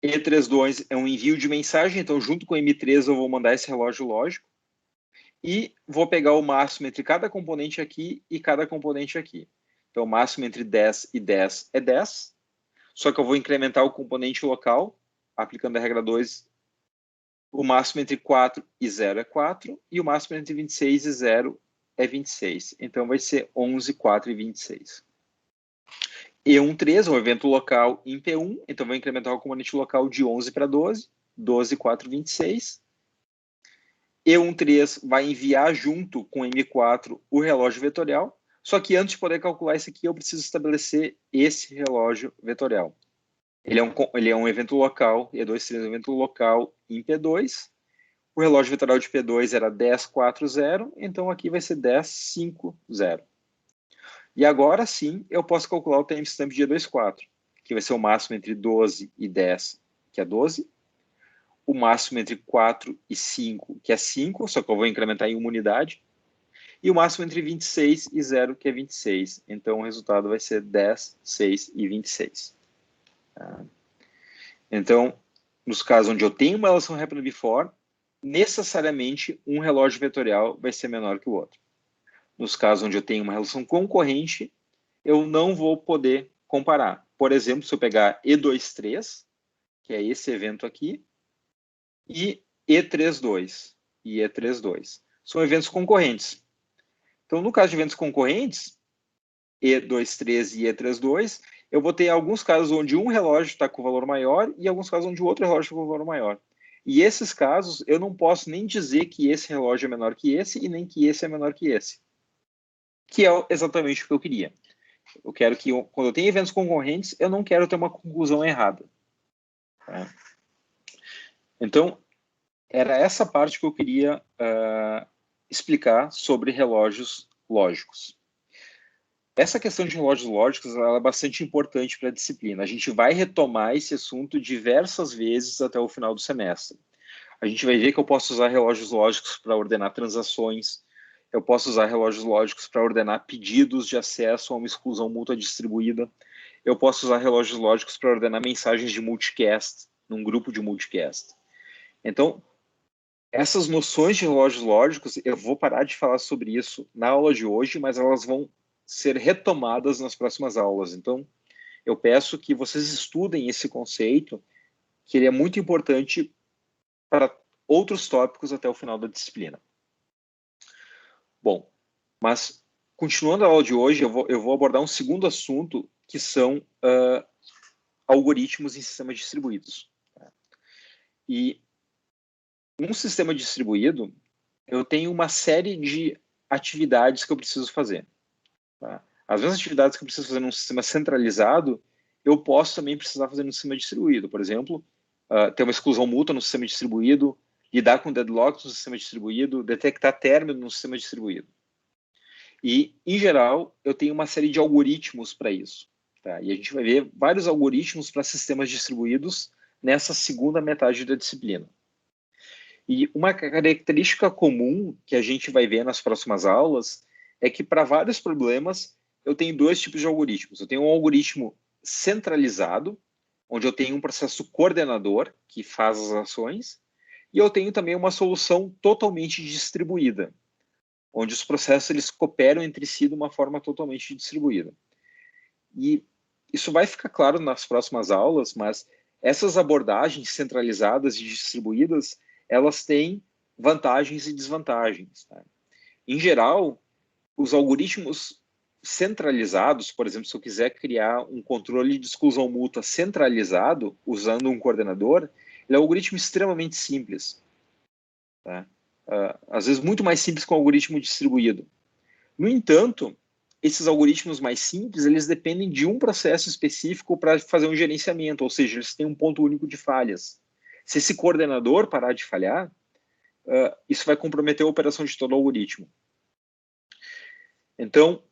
E32 é um envio de mensagem, então junto com o M3 eu vou mandar esse relógio lógico. E vou pegar o máximo entre cada componente aqui e cada componente aqui. Então, o máximo entre 10 e 10 é 10. Só que eu vou incrementar o componente local, aplicando a regra 2. O máximo entre 4 e 0 é 4. E o máximo entre 26 e 0 é 26. Então, vai ser 11, 4 e 26. E13 é um evento local em P1. Então, vou incrementar o componente local de 11 para 12. 12, 4, 26. E13 vai enviar junto com M4 o relógio vetorial, só que antes de poder calcular isso aqui, eu preciso estabelecer esse relógio vetorial. Ele é um evento local, E23 é um evento local em P2. O relógio vetorial de P2 era 1040, então aqui vai ser 1050. E agora sim, eu posso calcular o timestamp de E24, que vai ser o máximo entre 12 e 10, que é 12. O máximo entre 4 e 5, que é 5, só que eu vou incrementar em uma unidade, e o máximo entre 26 e 0, que é 26. Então, o resultado vai ser 10, 6 e 26. Então, nos casos onde eu tenho uma relação happen before, necessariamente um relógio vetorial vai ser menor que o outro. Nos casos onde eu tenho uma relação concorrente, eu não vou poder comparar. Por exemplo, se eu pegar E23, que é esse evento aqui, e E32 e E32. São eventos concorrentes. Então, no caso de eventos concorrentes, E23 e E32, eu vou ter alguns casos onde um relógio está com valor maior e alguns casos onde o outro relógio está com valor maior. E esses casos, eu não posso nem dizer que esse relógio é menor que esse e nem que esse é menor que esse. Que é exatamente o que eu queria. Eu quero que, quando eu tenho eventos concorrentes, eu não quero ter uma conclusão errada. Tá? Então, era essa parte que eu queria explicar sobre relógios lógicos. Essa questão de relógios lógicos ela é bastante importante para a disciplina. A gente vai retomar esse assunto diversas vezes até o final do semestre. A gente vai ver que eu posso usar relógios lógicos para ordenar transações, eu posso usar relógios lógicos para ordenar pedidos de acesso a uma exclusão mútua distribuída, eu posso usar relógios lógicos para ordenar mensagens de multicast, num grupo de multicast. Então, essas noções de relógios lógicos, eu vou parar de falar sobre isso na aula de hoje, mas elas vão ser retomadas nas próximas aulas. Então, eu peço que vocês estudem esse conceito, que ele é muito importante para outros tópicos até o final da disciplina. Bom, mas continuando a aula de hoje, eu vou abordar um segundo assunto, que são algoritmos em sistemas distribuídos. E um sistema distribuído, eu tenho uma série de atividades que eu preciso fazer. Tá? As mesmas atividades que eu preciso fazer num sistema centralizado, eu posso também precisar fazer no sistema distribuído. Por exemplo, ter uma exclusão mútua no sistema distribuído, lidar com deadlocks no sistema distribuído, detectar término no sistema distribuído. E, em geral, eu tenho uma série de algoritmos para isso. Tá? E a gente vai ver vários algoritmos para sistemas distribuídos nessa segunda metade da disciplina. E uma característica comum que a gente vai ver nas próximas aulas é que, para vários problemas, eu tenho dois tipos de algoritmos. Eu tenho um algoritmo centralizado, onde eu tenho um processo coordenador que faz as ações, e eu tenho também uma solução totalmente distribuída, onde os processos eles cooperam entre si de uma forma totalmente distribuída. E isso vai ficar claro nas próximas aulas, mas essas abordagens centralizadas e distribuídas, elas têm vantagens e desvantagens. Tá? Em geral, os algoritmos centralizados, por exemplo, se eu quiser criar um controle de exclusão mútua centralizado, usando um coordenador, ele é um algoritmo extremamente simples. Tá? Às vezes muito mais simples que um algoritmo distribuído. No entanto, esses algoritmos mais simples, eles dependem de um processo específico para fazer um gerenciamento, ou seja, eles têm um ponto único de falhas. Se esse coordenador parar de falhar, isso vai comprometer a operação de todo o algoritmo. Então,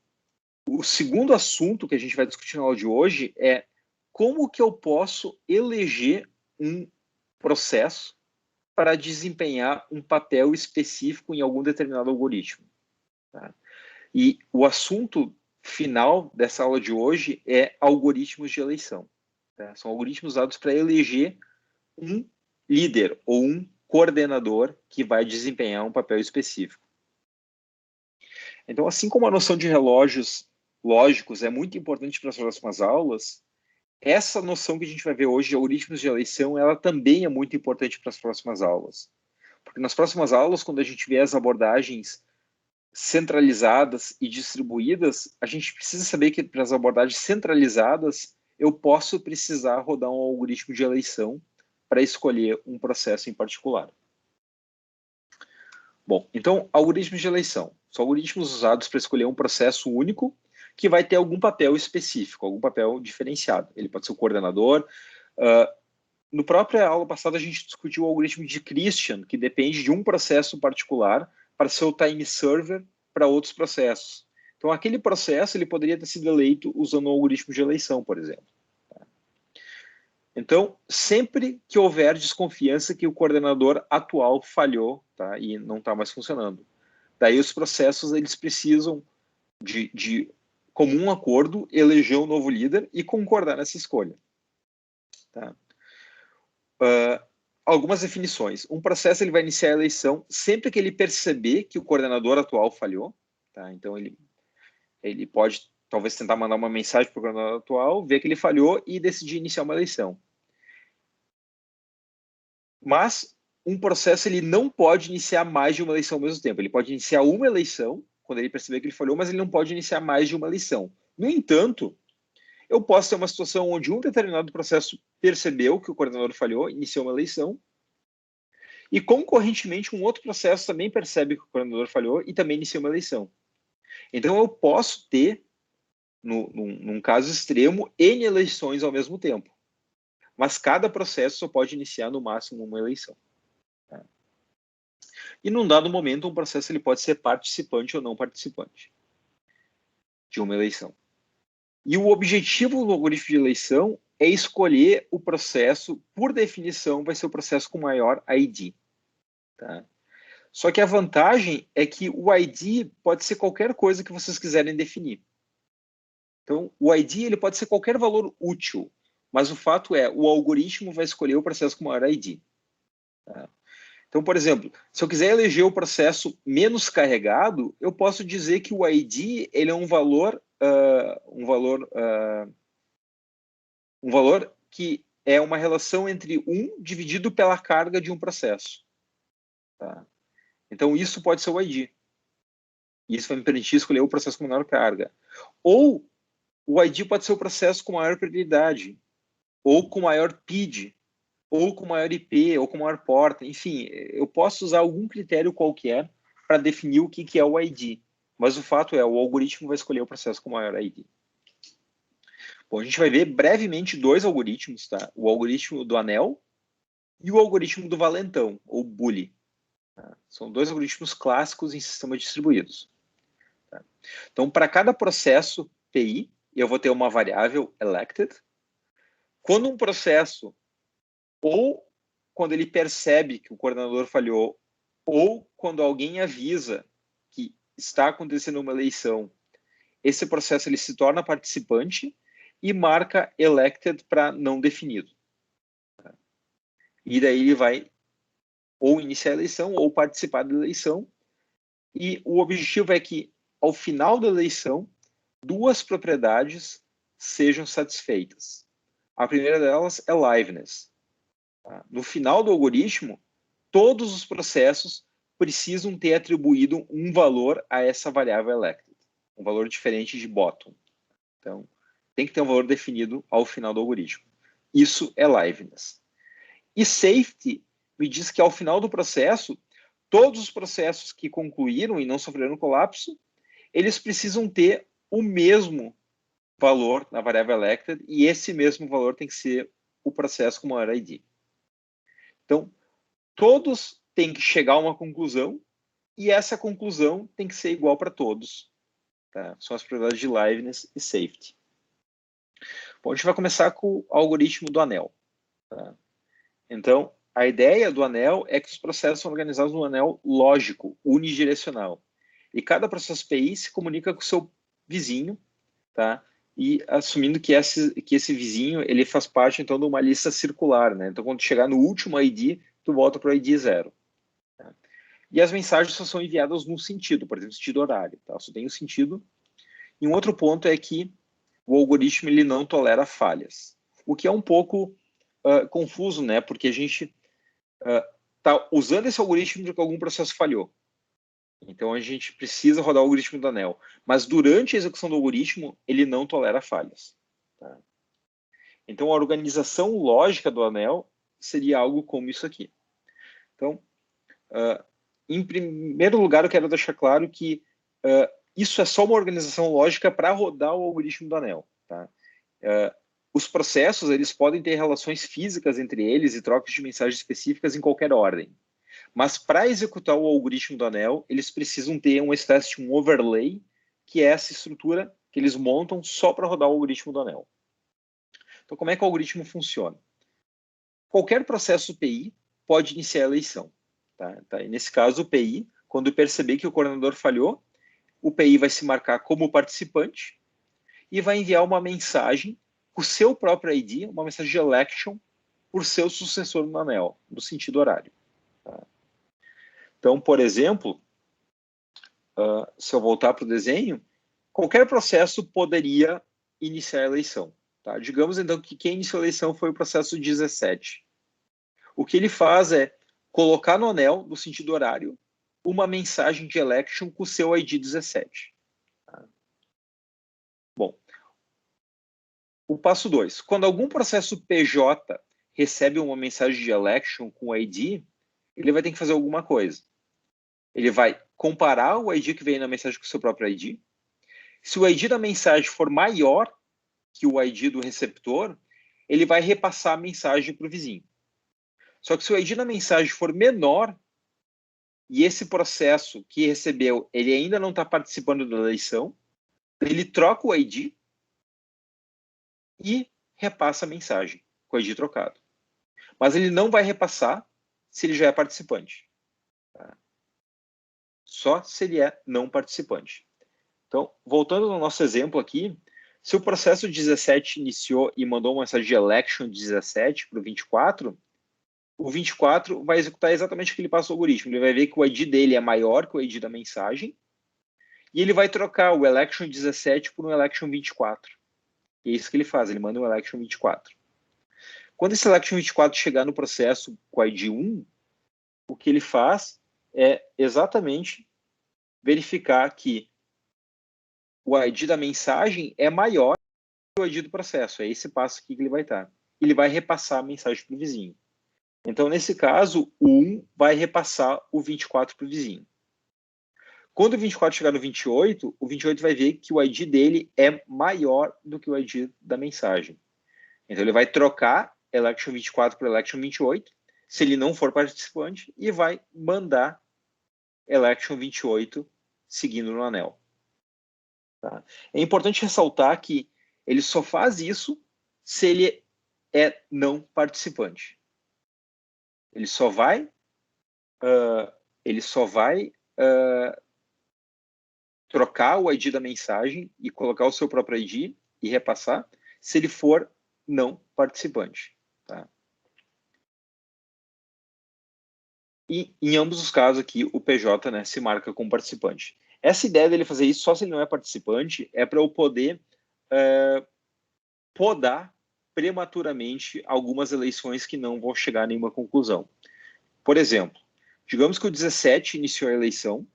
o segundo assunto que a gente vai discutir na aula de hoje é como que eu posso eleger um processo para desempenhar um papel específico em algum determinado algoritmo. Tá? E o assunto final dessa aula de hoje é algoritmos de eleição. Tá? São algoritmos usados para eleger um líder ou um coordenador que vai desempenhar um papel específico. Então, assim como a noção de relógios lógicos é muito importante para as próximas aulas, essa noção que a gente vai ver hoje de algoritmos de eleição, ela também é muito importante para as próximas aulas. Porque nas próximas aulas, quando a gente vê as abordagens centralizadas e distribuídas, a gente precisa saber que para as abordagens centralizadas, eu posso precisar rodar um algoritmo de eleição para escolher um processo em particular. Bom, então, algoritmos de eleição. São algoritmos usados para escolher um processo único que vai ter algum papel específico, algum papel diferenciado. Ele pode ser o coordenador. No própria aula passada, a gente discutiu o algoritmo de Christian, que depende de um processo particular para ser o time server para outros processos. Então, aquele processo ele poderia ter sido eleito usando o algoritmo de eleição, por exemplo. Então, sempre que houver desconfiança que o coordenador atual falhou, tá, e não está mais funcionando, daí os processos eles precisam de comum acordo eleger um novo líder e concordar nessa escolha. Tá? Algumas definições. Um processo ele vai iniciar a eleição sempre que ele perceber que o coordenador atual falhou. Tá? Então, ele pode talvez tentar mandar uma mensagem para o coordenador atual, ver que ele falhou e decidir iniciar uma eleição. Mas um processo ele não pode iniciar mais de uma eleição ao mesmo tempo. Ele pode iniciar uma eleição, quando ele perceber que ele falhou, mas ele não pode iniciar mais de uma eleição. No entanto, eu posso ter uma situação onde um determinado processo percebeu que o coordenador falhou, iniciou uma eleição, e concorrentemente um outro processo também percebe que o coordenador falhou e também inicia uma eleição. Então eu posso ter, num caso extremo, N eleições ao mesmo tempo. Mas cada processo só pode iniciar no máximo uma eleição. Tá? E num dado momento, um processo ele pode ser participante ou não participante de uma eleição. E o objetivo do algoritmo de eleição é escolher o processo, por definição, vai ser o processo com maior ID. Tá? Só que a vantagem é que o ID pode ser qualquer coisa que vocês quiserem definir. Então, o ID ele pode ser qualquer valor útil, mas o fato é, o algoritmo vai escolher o processo com maior ID. Tá? Então, por exemplo, se eu quiser eleger o processo menos carregado, eu posso dizer que o ID ele é um valor que é uma relação entre 1 dividido pela carga de um processo. Tá? Então, isso pode ser o ID. Isso vai me permitir escolher o processo com menor carga. Ou o ID pode ser o processo com maior prioridade, ou com maior PID, ou com maior IP, ou com maior porta. Enfim, eu posso usar algum critério qualquer para definir o que é o ID. mas o fato é, o algoritmo vai escolher o processo com maior ID. Bom, a gente vai ver brevemente dois algoritmos, tá? O algoritmo do anel e o algoritmo do valentão, ou bully. Tá? São dois algoritmos clássicos em sistemas distribuídos. Tá? Então, para cada processo PI, eu vou ter uma variável elected. Quando um processo, ou quando ele percebe que o coordenador falhou, ou quando alguém avisa que está acontecendo uma eleição, esse processo ele se torna participante e marca elected para não definido. E daí ele vai ou iniciar a eleição ou participar da eleição. E o objetivo é que, ao final da eleição, duas propriedades sejam satisfeitas. A primeira delas é liveness. No final do algoritmo, todos os processos precisam ter atribuído um valor a essa variável elected, um valor diferente de bottom. Então, tem que ter um valor definido ao final do algoritmo. Isso é liveness. E safety me diz que ao final do processo, todos os processos que concluíram e não sofreram colapso, eles precisam ter o mesmo valor na variável elected, e esse mesmo valor tem que ser o processo com maior ID. Então, todos têm que chegar a uma conclusão, e essa conclusão tem que ser igual para todos. Tá? São as propriedades de liveness e safety. Bom, a gente vai começar com o algoritmo do anel. Tá? Então, a ideia do anel é que os processos são organizados num anel lógico, unidirecional. E cada processo PI se comunica com o seu vizinho, tá? E assumindo que esse vizinho ele faz parte, então, de uma lista circular. Né? Então, quando chegar no último ID, tu volta para o ID 0. Tá? E as mensagens só são enviadas num sentido, por exemplo, sentido horário. Tá? Só tem um sentido. E um outro ponto é que o algoritmo ele não tolera falhas. O que é um pouco confuso, né? Porque a gente está usando esse algoritmo porque algum processo falhou. Então, a gente precisa rodar o algoritmo do anel. Mas, durante a execução do algoritmo, ele não tolera falhas. Tá? Então, a organização lógica do anel seria algo como isso aqui. Então, em primeiro lugar, eu quero deixar claro que isso é só uma organização lógica para rodar o algoritmo do anel. Tá? Os processos eles podem ter relações físicas entre eles e trocas de mensagens específicas em qualquer ordem. Mas para executar o algoritmo do anel, eles precisam ter uma espécie de um overlay, que é essa estrutura que eles montam só para rodar o algoritmo do anel. Então, como é que o algoritmo funciona? Qualquer processo PI pode iniciar a eleição. Tá? E nesse caso, o PI, quando perceber que o coordenador falhou, o PI vai se marcar como participante e vai enviar uma mensagem com o seu próprio ID, uma mensagem de election, por seu sucessor no anel, no sentido horário. Tá? Então, por exemplo, se eu voltar para o desenho, qualquer processo poderia iniciar a eleição. Tá? Digamos, então, que quem iniciou a eleição foi o processo 17. O que ele faz é colocar no anel, no sentido horário, uma mensagem de election com o seu ID 17. Tá? Bom, o passo 2. Quando algum processo PJ recebe uma mensagem de election com o ID, ele vai ter que fazer alguma coisa. Ele vai comparar o ID que veio na mensagem com o seu próprio ID. Se o ID da mensagem for maior que o ID do receptor, ele vai repassar a mensagem para o vizinho. Só que se o ID da mensagem for menor e esse processo que recebeu, ele ainda não está participando da eleição, ele troca o ID e repassa a mensagem com o ID trocado. Mas ele não vai repassar se ele já é participante. Tá? Só se ele é não participante. Então, voltando no nosso exemplo aqui, se o processo 17 iniciou e mandou uma mensagem de election 17 para o 24, o 24 vai executar exatamente o que ele passa no algoritmo. Ele vai ver que o ID dele é maior que o ID da mensagem e ele vai trocar o election 17 por um election 24. E é isso que ele faz, ele manda um election 24. Quando esse election 24 chegar no processo com o ID 1, o que ele faz é exatamente verificar que o ID da mensagem é maior que o ID do processo. É esse passo aqui que ele vai estar. Ele vai repassar a mensagem para o vizinho. Então, nesse caso, o 1 vai repassar o 24 para o vizinho. Quando o 24 chegar no 28, o 28 vai ver que o ID dele é maior do que o ID da mensagem. Então, ele vai trocar election 24 por election 28, se ele não for participante, e vai mandar election 28 seguindo no anel. Tá? É importante ressaltar que ele só faz isso se ele é não participante. Ele só vai trocar o ID da mensagem e colocar o seu próprio ID e repassar se ele for não participante. Tá? E em ambos os casos aqui, o PJ, né, se marca como participante. Essa ideia dele fazer isso só se ele não é participante é para eu poder podar prematuramente algumas eleições que não vão chegar a nenhuma conclusão. Por exemplo, digamos que o 17 iniciou a eleição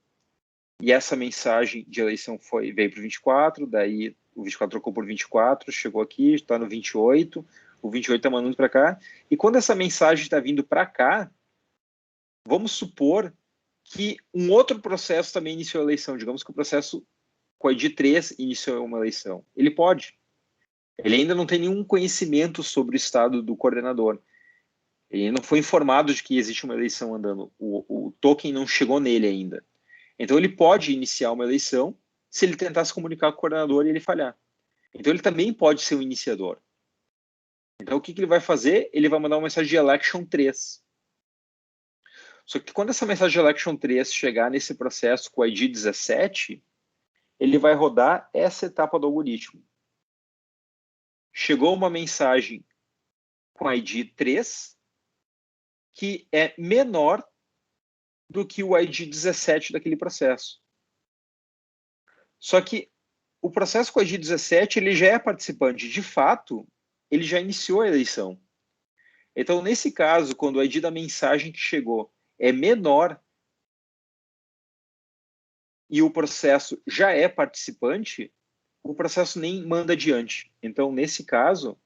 e essa mensagem de eleição veio para o 24, daí o 24 trocou por 24, chegou aqui, está no 28, o 28 está mandando para cá, e quando essa mensagem está vindo para cá, vamos supor que um outro processo também iniciou a eleição. Digamos que o processo com a ID 3 iniciou uma eleição. Ele pode. Ele ainda não tem nenhum conhecimento sobre o estado do coordenador. Ele não foi informado de que existe uma eleição andando. O token não chegou nele ainda. Então, ele pode iniciar uma eleição se ele tentar se comunicar com o coordenador e ele falhar. Então, ele também pode ser um iniciador. Então, o que ele vai fazer? Ele vai mandar uma mensagem de election 3. Só que quando essa mensagem de election 3 chegar nesse processo com o ID 17, ele vai rodar essa etapa do algoritmo. Chegou uma mensagem com ID 3 que é menor do que o ID 17 daquele processo. Só que o processo com o ID 17 ele já é participante. De fato, ele já iniciou a eleição. Então, nesse caso, quando o ID da mensagem que chegou é menor e o processo já é participante, o processo nem manda adiante. Então, nesse caso,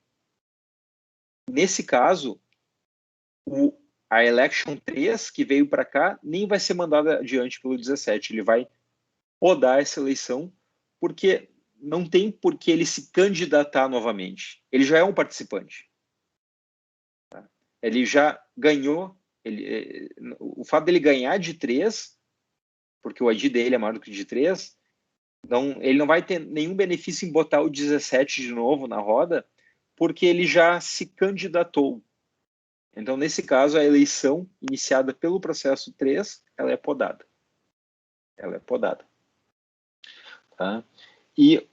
a election 3 que veio para cá nem vai ser mandada adiante pelo 17. Ele vai rodar essa eleição porque não tem por que ele se candidatar novamente. Ele já é um participante. Tá? Ele já ganhou. O fato dele ganhar de 3, porque o ID dele é maior do que de 3, ele não vai ter nenhum benefício em botar o 17 de novo na roda, porque ele já se candidatou. Então, nesse caso, a eleição iniciada pelo processo 3, ela é podada. Ela é podada. Tá? E,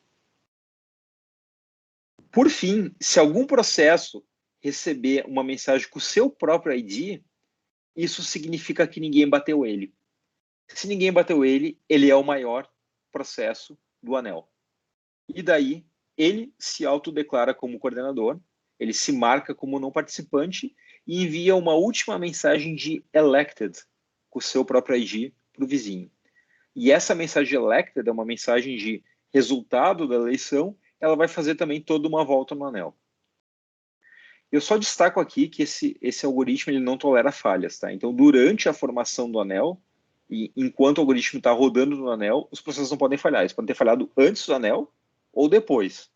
por fim, se algum processo receber uma mensagem com o seu próprio ID, isso significa que ninguém bateu ele. Se ninguém bateu ele, ele é o maior processo do anel. E daí, ele se autodeclara como coordenador, ele se marca como não participante e envia uma última mensagem de elected com o seu próprio ID para o vizinho. E essa mensagem de elected é uma mensagem de resultado da eleição, ela vai fazer também toda uma volta no anel. Eu só destaco aqui que esse algoritmo ele não tolera falhas. Tá? Então, durante a formação do anel, e enquanto o algoritmo está rodando no anel, os processos não podem falhar. Eles podem ter falhado antes do anel ou depois.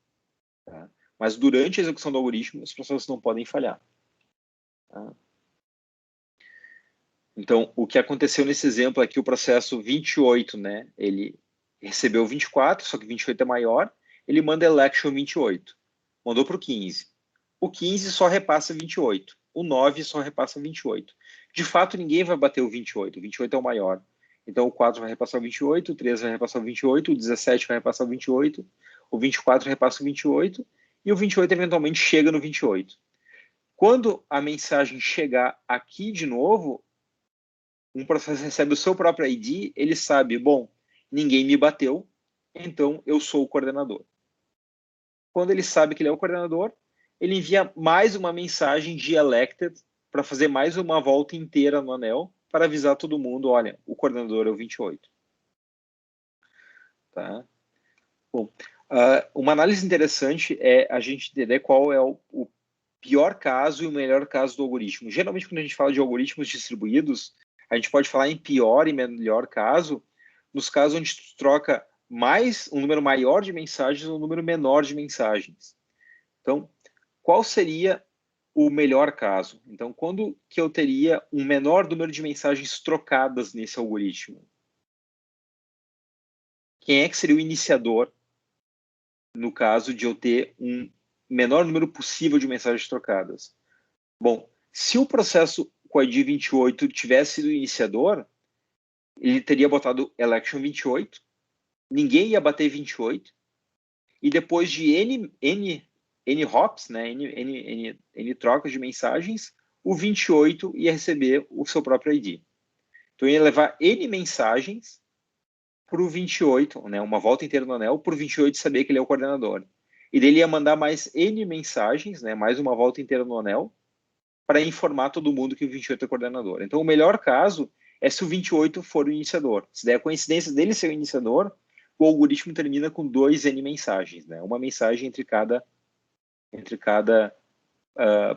Tá? Mas durante a execução do algoritmo, os processos não podem falhar. Tá? Então, o que aconteceu nesse exemplo é que o processo 28, né, ele recebeu 24, só que 28 é maior, ele manda election 28. Mandou para o 15. O 15 só repassa 28. O 9 só repassa 28. De fato, ninguém vai bater o 28. O 28 é o maior. Então, o 4 vai repassar o 28, o 3 vai repassar o 28, o 17 vai repassar o 28, o 24 repassa o 28 e o 28 eventualmente chega no 28. Quando a mensagem chegar aqui de novo, um processo recebe o seu próprio ID, ele sabe, bom, ninguém me bateu, então eu sou o coordenador. Quando ele sabe que ele é o coordenador, ele envia mais uma mensagem de elected para fazer mais uma volta inteira no anel para avisar todo mundo, olha, o coordenador é o 28. Tá? Bom, uma análise interessante é a gente entender qual é o pior caso e o melhor caso do algoritmo. Geralmente, quando a gente fala de algoritmos distribuídos, a gente pode falar em pior e melhor caso, nos casos onde tu troca um número maior de mensagens ou um número menor de mensagens. Então, qual seria o melhor caso? Então, quando que eu teria um menor número de mensagens trocadas nesse algoritmo? Quem é que seria o iniciador no caso de eu ter um menor número possível de mensagens trocadas? Bom, se o processo com ID 28 tivesse sido o iniciador, ele teria botado election 28, ninguém ia bater 28, e depois de N hops, né, N trocas de mensagens, o 28 ia receber o seu próprio ID. Então, ia levar N mensagens para o 28, né, uma volta inteira no anel, para o 28 saber que ele é o coordenador. E daí ele ia mandar mais N mensagens, né, mais uma volta inteira no anel, para informar todo mundo que o 28 é o coordenador. Então, o melhor caso é se o 28 for o iniciador. Se der a coincidência dele ser o iniciador, o algoritmo termina com 2 N mensagens, né, uma mensagem entre cada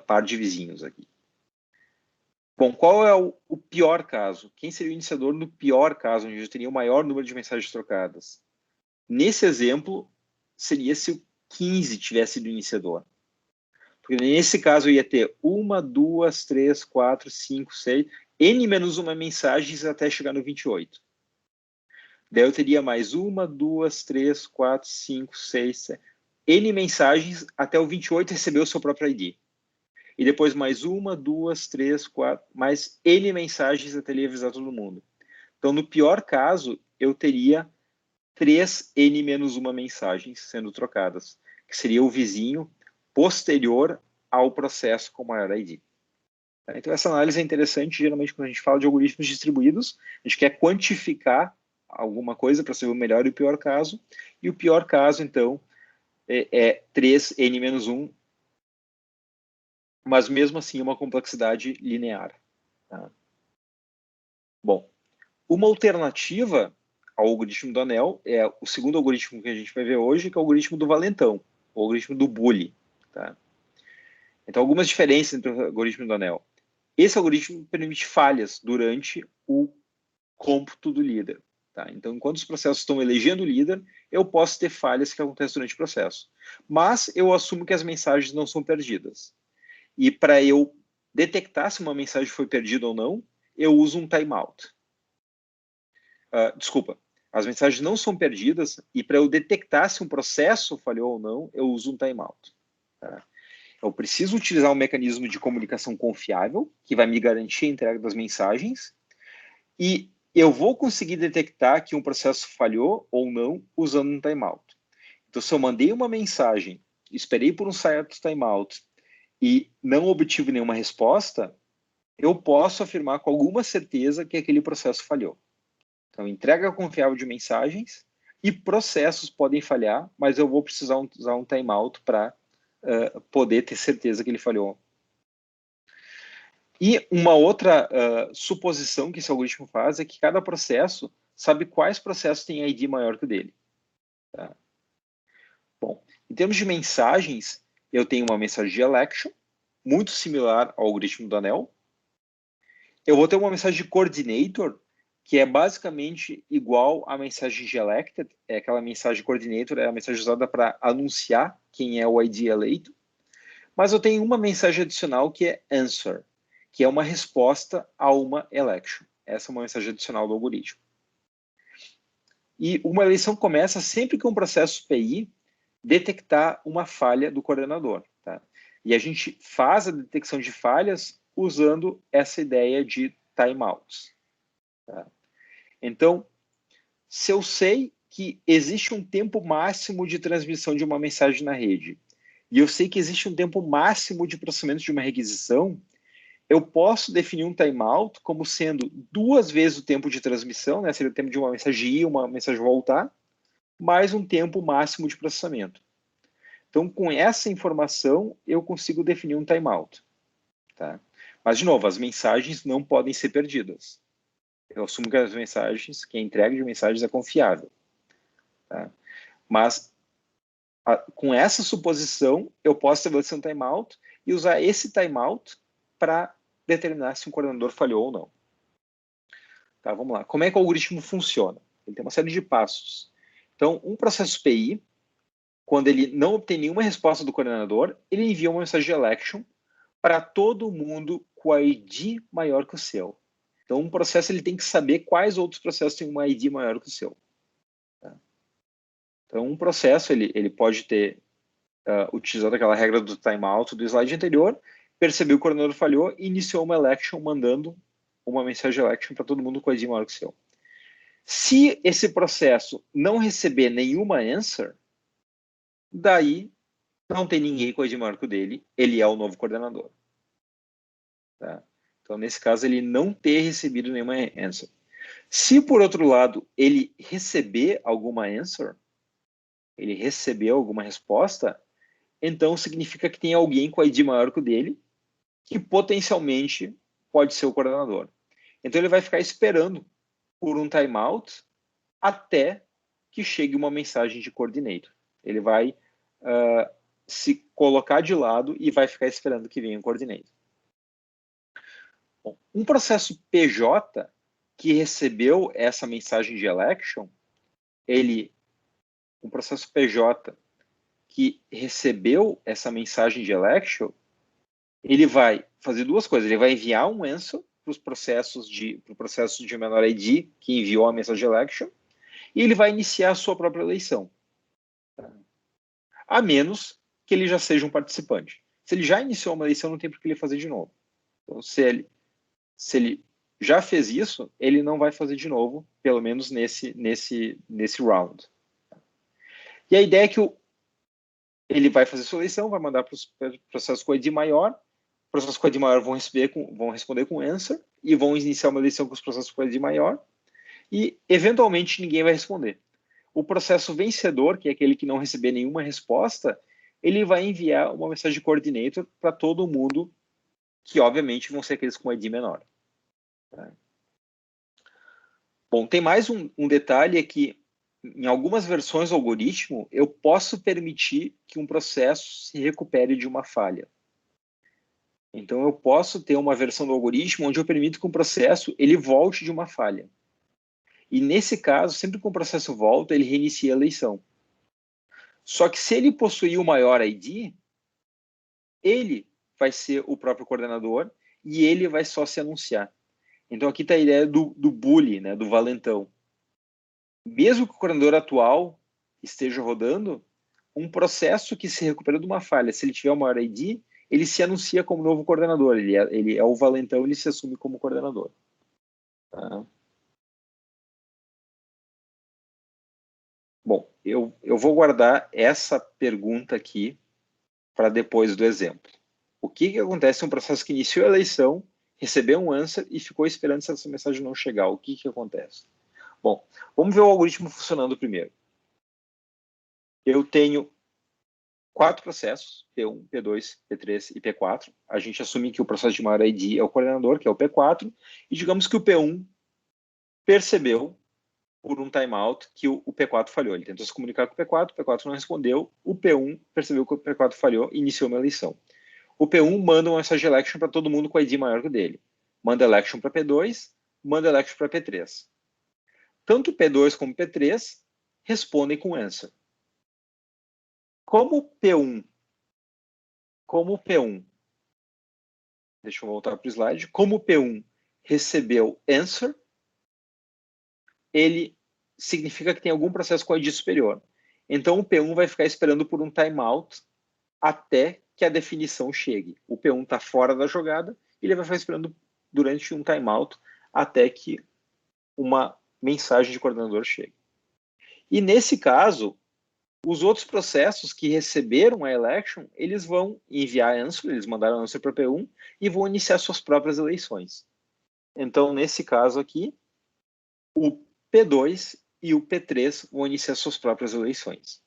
par de vizinhos aqui. Bom, qual é o pior caso? Quem seria o iniciador no pior caso, onde eu teria o maior número de mensagens trocadas? Nesse exemplo, seria se o 15 tivesse sido o iniciador. Porque nesse caso eu ia ter 1, 2, 3, 4, 5, 6, N menos uma mensagens até chegar no 28. Daí eu teria mais 1, 2, 3, 4, 5, 6, 7, N mensagens até o 28 receber o seu próprio ID. E depois mais 1, 2, 3, 4, mais N mensagens até ele avisar todo mundo. Então, no pior caso, eu teria 3 N menos uma mensagens sendo trocadas, que seria o vizinho posterior ao processo com maior ID. Então, essa análise é interessante, geralmente, quando a gente fala de algoritmos distribuídos, a gente quer quantificar alguma coisa para saber o melhor e o pior caso, e o pior caso, então, é 3 N menos 1, mas mesmo assim é uma complexidade linear. Tá? Bom, uma alternativa ao algoritmo do anel é o segundo algoritmo que a gente vai ver hoje, que é o algoritmo do valentão, o algoritmo do Bully. Tá? Então, algumas diferenças entre o algoritmo do anel. Esse algoritmo permite falhas durante o cômputo do líder. Tá? Então, enquanto os processos estão elegendo o líder, eu posso ter falhas que acontecem durante o processo. Mas eu assumo que as mensagens não são perdidas. E para eu detectar se uma mensagem foi perdida ou não, eu uso um timeout. Desculpa, as mensagens não são perdidas e para eu detectar se um processo falhou ou não, eu uso um timeout. Tá? Eu preciso utilizar um mecanismo de comunicação confiável, que vai me garantir a entrega das mensagens, e eu vou conseguir detectar que um processo falhou ou não usando um timeout. Então, se eu mandei uma mensagem, esperei por um certo timeout e não obtive nenhuma resposta, eu posso afirmar com alguma certeza que aquele processo falhou. Então, entrega confiável de mensagens e processos podem falhar, mas eu vou precisar usar um timeout para poder ter certeza que ele falhou. E uma outra suposição que esse algoritmo faz é que cada processo sabe quais processos têm ID maior que o dele. Tá? Bom, em termos de mensagens, eu tenho uma mensagem de election, muito similar ao algoritmo do anel. Eu vou ter uma mensagem de coordinator, que é basicamente igual à mensagem de elected. É aquela mensagem coordinator, é a mensagem usada para anunciar quem é o ID eleito. Mas eu tenho uma mensagem adicional que é answer, que é uma resposta a uma election. Essa é uma mensagem adicional do algoritmo. E uma eleição começa sempre que um processo PI detectar uma falha do coordenador. Tá? E a gente faz a detecção de falhas usando essa ideia de timeouts. Tá? Então, se eu sei que existe um tempo máximo de transmissão de uma mensagem na rede, e eu sei que existe um tempo máximo de processamento de uma requisição, eu posso definir um timeout como sendo 2 vezes o tempo de transmissão, né? Seria o tempo de uma mensagem ir, uma mensagem voltar, mais um tempo máximo de processamento. Então, com essa informação, eu consigo definir um timeout. Tá? Mas, de novo, as mensagens não podem ser perdidas. Eu assumo que as mensagens, que a entrega de mensagens é confiável. Tá? Mas, com essa suposição, eu posso estabelecer um timeout e usar esse timeout para determinar se um coordenador falhou ou não. Tá, vamos lá. Como é que o algoritmo funciona? Ele tem uma série de passos. Então, um processo PI, quando ele não obtém nenhuma resposta do coordenador, ele envia uma mensagem de election para todo mundo com ID maior que o seu. Então, um processo ele tem que saber quais outros processos têm uma ID maior que o seu. Tá? Então, um processo ele pode ter utilizado aquela regra do timeout do slide anterior, percebeu que o coordenador falhou e iniciou uma election mandando uma mensagem de election para todo mundo com ID maior que o seu. Se esse processo não receber nenhuma answer, daí não tem ninguém com ID maior que o dele, ele é o novo coordenador. Tá? Então, nesse caso, ele não ter recebido nenhuma answer. Se, por outro lado, ele receber alguma answer, ele recebeu alguma resposta, então significa que tem alguém com ID maior que o dele, que potencialmente pode ser o coordenador. Então, ele vai ficar esperando por um timeout até que chegue uma mensagem de coordinator. Ele vai se colocar de lado e vai ficar esperando que venha um coordinator. Bom, um processo PJ que recebeu essa mensagem de election, um processo PJ que recebeu essa mensagem de election, ele vai fazer duas coisas. Ele vai enviar um answer para o processo de menor ID que enviou a mensagem de election e ele vai iniciar a sua própria eleição. A menos que ele já seja um participante. Se ele já iniciou uma eleição, não tem por que ele fazer de novo. Então, se ele já fez isso, ele não vai fazer de novo, pelo menos nesse round. E a ideia é que ele vai fazer sua eleição, vai mandar para os processos com ID maior, os processos com ID maior vão responder com answer, e vão iniciar uma eleição com os processos com ID maior, e eventualmente ninguém vai responder. O processo vencedor, que é aquele que não receber nenhuma resposta, ele vai enviar uma mensagem de coordinator para todo mundo, que obviamente vão ser aqueles com ID menor. Tá? Bom, tem mais um detalhe, é que em algumas versões do algoritmo, eu posso permitir que um processo se recupere de uma falha. Então, eu posso ter uma versão do algoritmo onde eu permito que um processo ele volte de uma falha. E nesse caso, sempre que um processo volta, ele reinicia a eleição. Só que se ele possuir o maior ID, ele vai ser o próprio coordenador e ele vai só se anunciar. Então, aqui está a ideia do bully, né, do valentão. Mesmo que o coordenador atual esteja rodando, um processo que se recupera de uma falha, se ele tiver o maior ID, ele se anuncia como novo coordenador. Ele é o valentão, ele se assume como coordenador. Tá? Bom, eu vou guardar essa pergunta aqui para depois do exemplo. O que acontece em um processo que iniciou a eleição, recebeu um answer e ficou esperando essa mensagem não chegar? O que acontece? Bom, vamos ver o algoritmo funcionando primeiro. Eu tenho 4 processos, P1, P2, P3 e P4. A gente assume que o processo de maior ID é o coordenador, que é o P4, e digamos que o P1 percebeu por um timeout que o P4 falhou. Ele tentou se comunicar com o P4 não respondeu, o P1 percebeu que o P4 falhou e iniciou uma eleição. O P1 manda uma mensagem de election para todo mundo com ID maior que o dele. Manda election para P2, manda election para P3. Tanto P2 como P3 respondem com answer. Como o P1, deixa eu voltar para o slide, como o P1 recebeu answer, ele significa que tem algum processo com ID superior. Então, o P1 vai ficar esperando por um timeout até que a definição chegue. O P1 está fora da jogada e ele vai ficar esperando durante um timeout até que uma mensagem de coordenador chegue. E nesse caso, os outros processos que receberam a election, eles vão enviar answer, eles mandaram answer para o P1 e vão iniciar suas próprias eleições. Então, nesse caso aqui, o P2 e o P3 vão iniciar suas próprias eleições.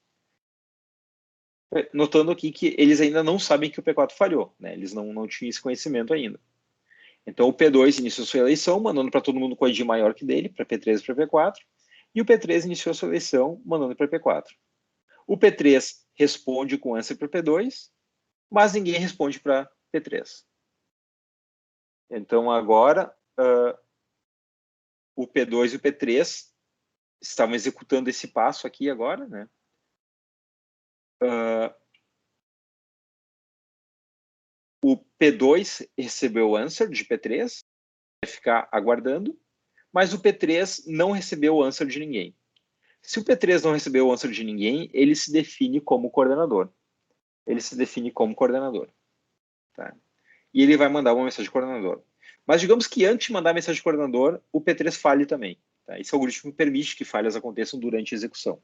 Notando aqui que eles ainda não sabem que o P4 falhou, né? Eles não tinham esse conhecimento ainda. Então, o P2 iniciou sua eleição, mandando para todo mundo com ID maior que dele, para P3 e para P4, e o P3 iniciou sua eleição, mandando para P4. O P3 responde com answer para P2, mas ninguém responde para P3. Então, agora, o P2 e o P3 estavam executando esse passo aqui agora, né? O P2 recebeu o answer de P3, vai ficar aguardando, mas o P3 não recebeu o answer de ninguém. Se o P3 não recebeu o answer de ninguém, ele se define como coordenador. Tá? E ele vai mandar uma mensagem de coordenador. Mas digamos que antes de mandar a mensagem de coordenador, o P3 falhe também. Tá? Esse algoritmo permite que falhas aconteçam durante a execução.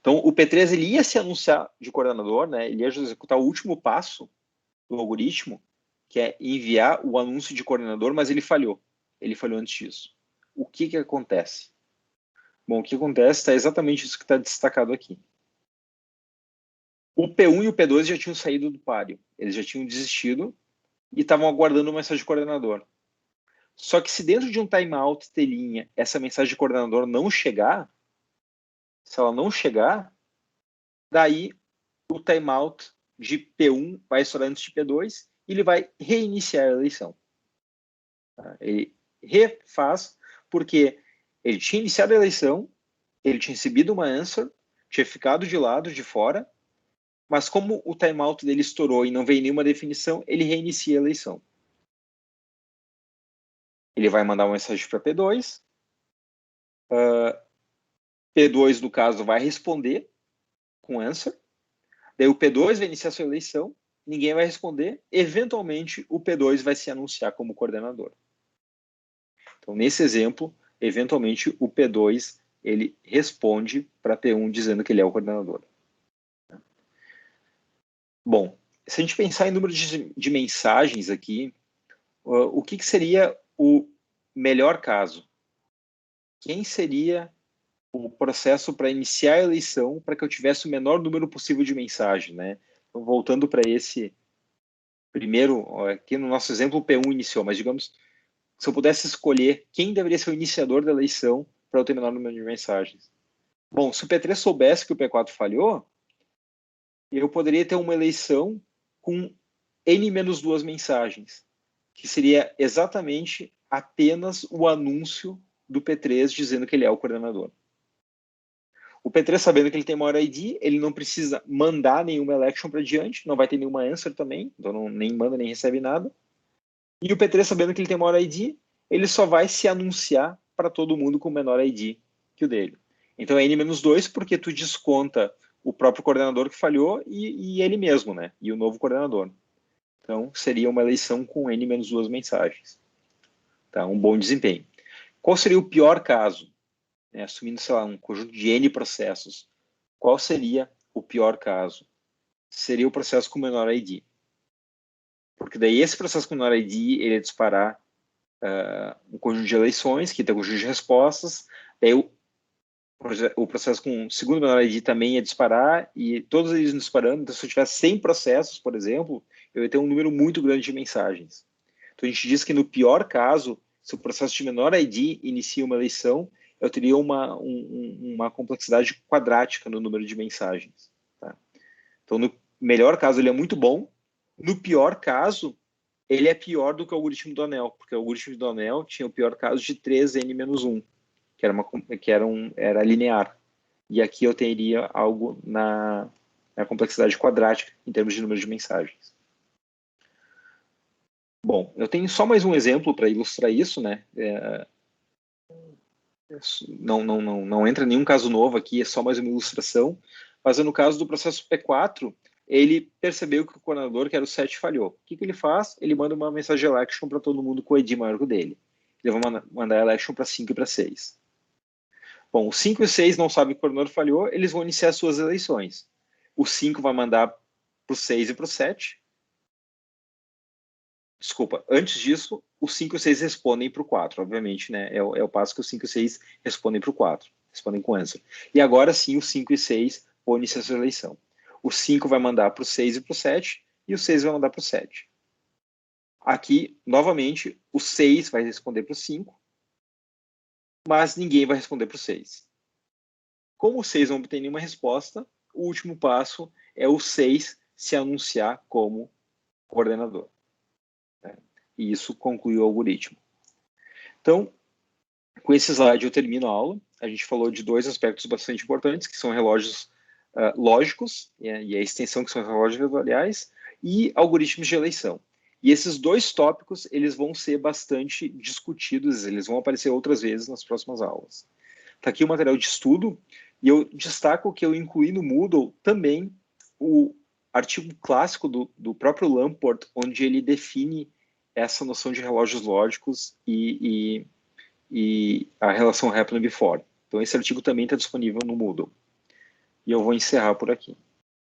Então, o P3 ele ia se anunciar de coordenador, né? Ele ia executar o último passo do algoritmo, que é enviar o anúncio de coordenador, mas ele falhou. Ele falhou antes disso. O que acontece? Bom, o que acontece está exatamente isso que está destacado aqui. O P1 e o P2 já tinham saído do páreo. Eles já tinham desistido e estavam aguardando uma mensagem de coordenador. Só que se dentro de um timeout telinha essa mensagem de coordenador não chegar, se ela não chegar, daí o timeout de P1 vai estourar antes de P2 e ele vai reiniciar a eleição. Ele refaz porque ele tinha iniciado a eleição, ele tinha recebido uma answer, tinha ficado de lado, de fora, mas como o timeout dele estourou e não veio nenhuma definição, ele reinicia a eleição. Ele vai mandar uma mensagem para P2, P2, no caso, vai responder com answer, daí o P2 vai iniciar sua eleição, ninguém vai responder, eventualmente o P2 vai se anunciar como coordenador. Então, nesse exemplo, eventualmente o P2 ele responde para P1 dizendo que ele é o coordenador. Bom, se a gente pensar em número de mensagens aqui, o que seria o melhor caso? Quem seria o processo para iniciar a eleição para que eu tivesse o menor número possível de mensagens, né? Então, voltando para esse primeiro, aqui no nosso exemplo o P1 iniciou, mas digamos, se eu pudesse escolher quem deveria ser o iniciador da eleição para eu ter o menor número de mensagens. Bom, se o P3 soubesse que o P4 falhou, eu poderia ter uma eleição com N-2 mensagens, que seria exatamente apenas o anúncio do P3 dizendo que ele é o coordenador. O P3, sabendo que ele tem maior ID, ele não precisa mandar nenhuma election para diante, não vai ter nenhuma answer também, então não, nem manda nem recebe nada. E o P3, sabendo que ele tem maior ID, ele só vai se anunciar para todo mundo com menor ID que o dele. Então é N-2 porque tu desconta o próprio coordenador que falhou e ele mesmo, né? E o novo coordenador. Então seria uma eleição com N-2 mensagens. Tá? Um bom desempenho. Qual seria o pior caso? Assumindo, sei lá, um conjunto de N processos. Qual seria o pior caso? Seria o processo com menor ID. Porque daí esse processo com menor ID, ele ia disparar um conjunto de eleições, que tem um conjunto de respostas, daí o processo com segundo menor ID também ia disparar, e todos eles disparando, então se eu tivesse 100 processos, por exemplo, eu ia ter um número muito grande de mensagens. Então a gente diz que no pior caso, se o processo de menor ID inicia uma eleição, eu teria uma complexidade quadrática no número de mensagens. Tá? Então no melhor caso ele é muito bom, no pior caso ele é pior do que o algoritmo do anel, porque o algoritmo do anel tinha o pior caso de 3n-1, que era linear. E aqui eu teria algo na complexidade quadrática, em termos de número de mensagens. Bom, eu tenho só mais um exemplo para ilustrar isso, né? Não entra nenhum caso novo aqui, é só mais uma ilustração. Mas no caso do processo P4, ele percebeu que o coordenador, que era o 7, falhou. O que ele faz? Ele manda uma mensagem election para todo mundo com o ID maior que o dele. Ele vai mandar election para 5 e para 6. Bom, o 5 e o 6 não sabem que o coordenador falhou, eles vão iniciar suas eleições. O 5 vai mandar para o 6 e para o 7. Desculpa, antes disso, o 5 e o 6 respondem para o 4, obviamente, né? É o passo que o 5 e o 6 respondem para o 4, respondem com answer. E agora sim, o 5 e 6 vão iniciar sua eleição. O 5 vai mandar para o 6 e para o 7, e o 6 vai mandar para o 7. Aqui, novamente, o 6 vai responder para o 5, mas ninguém vai responder para o 6. Como o 6 não obtém nenhuma resposta, o último passo é o 6 se anunciar como coordenador. E isso conclui o algoritmo. Então, com esse slide eu termino a aula. a gente falou de dois aspectos bastante importantes, que são relógios lógicos, e a extensão, que são os relógios vetoriais, e algoritmos de eleição. E esses dois tópicos, eles vão ser bastante discutidos, eles vão aparecer outras vezes nas próximas aulas. Está aqui o material de estudo, e eu destaco que eu incluí no Moodle também o artigo clássico do próprio Lamport, onde ele define essa noção de relógios lógicos e a relação Replan-Before. Então, esse artigo também está disponível no Moodle. E eu vou encerrar por aqui.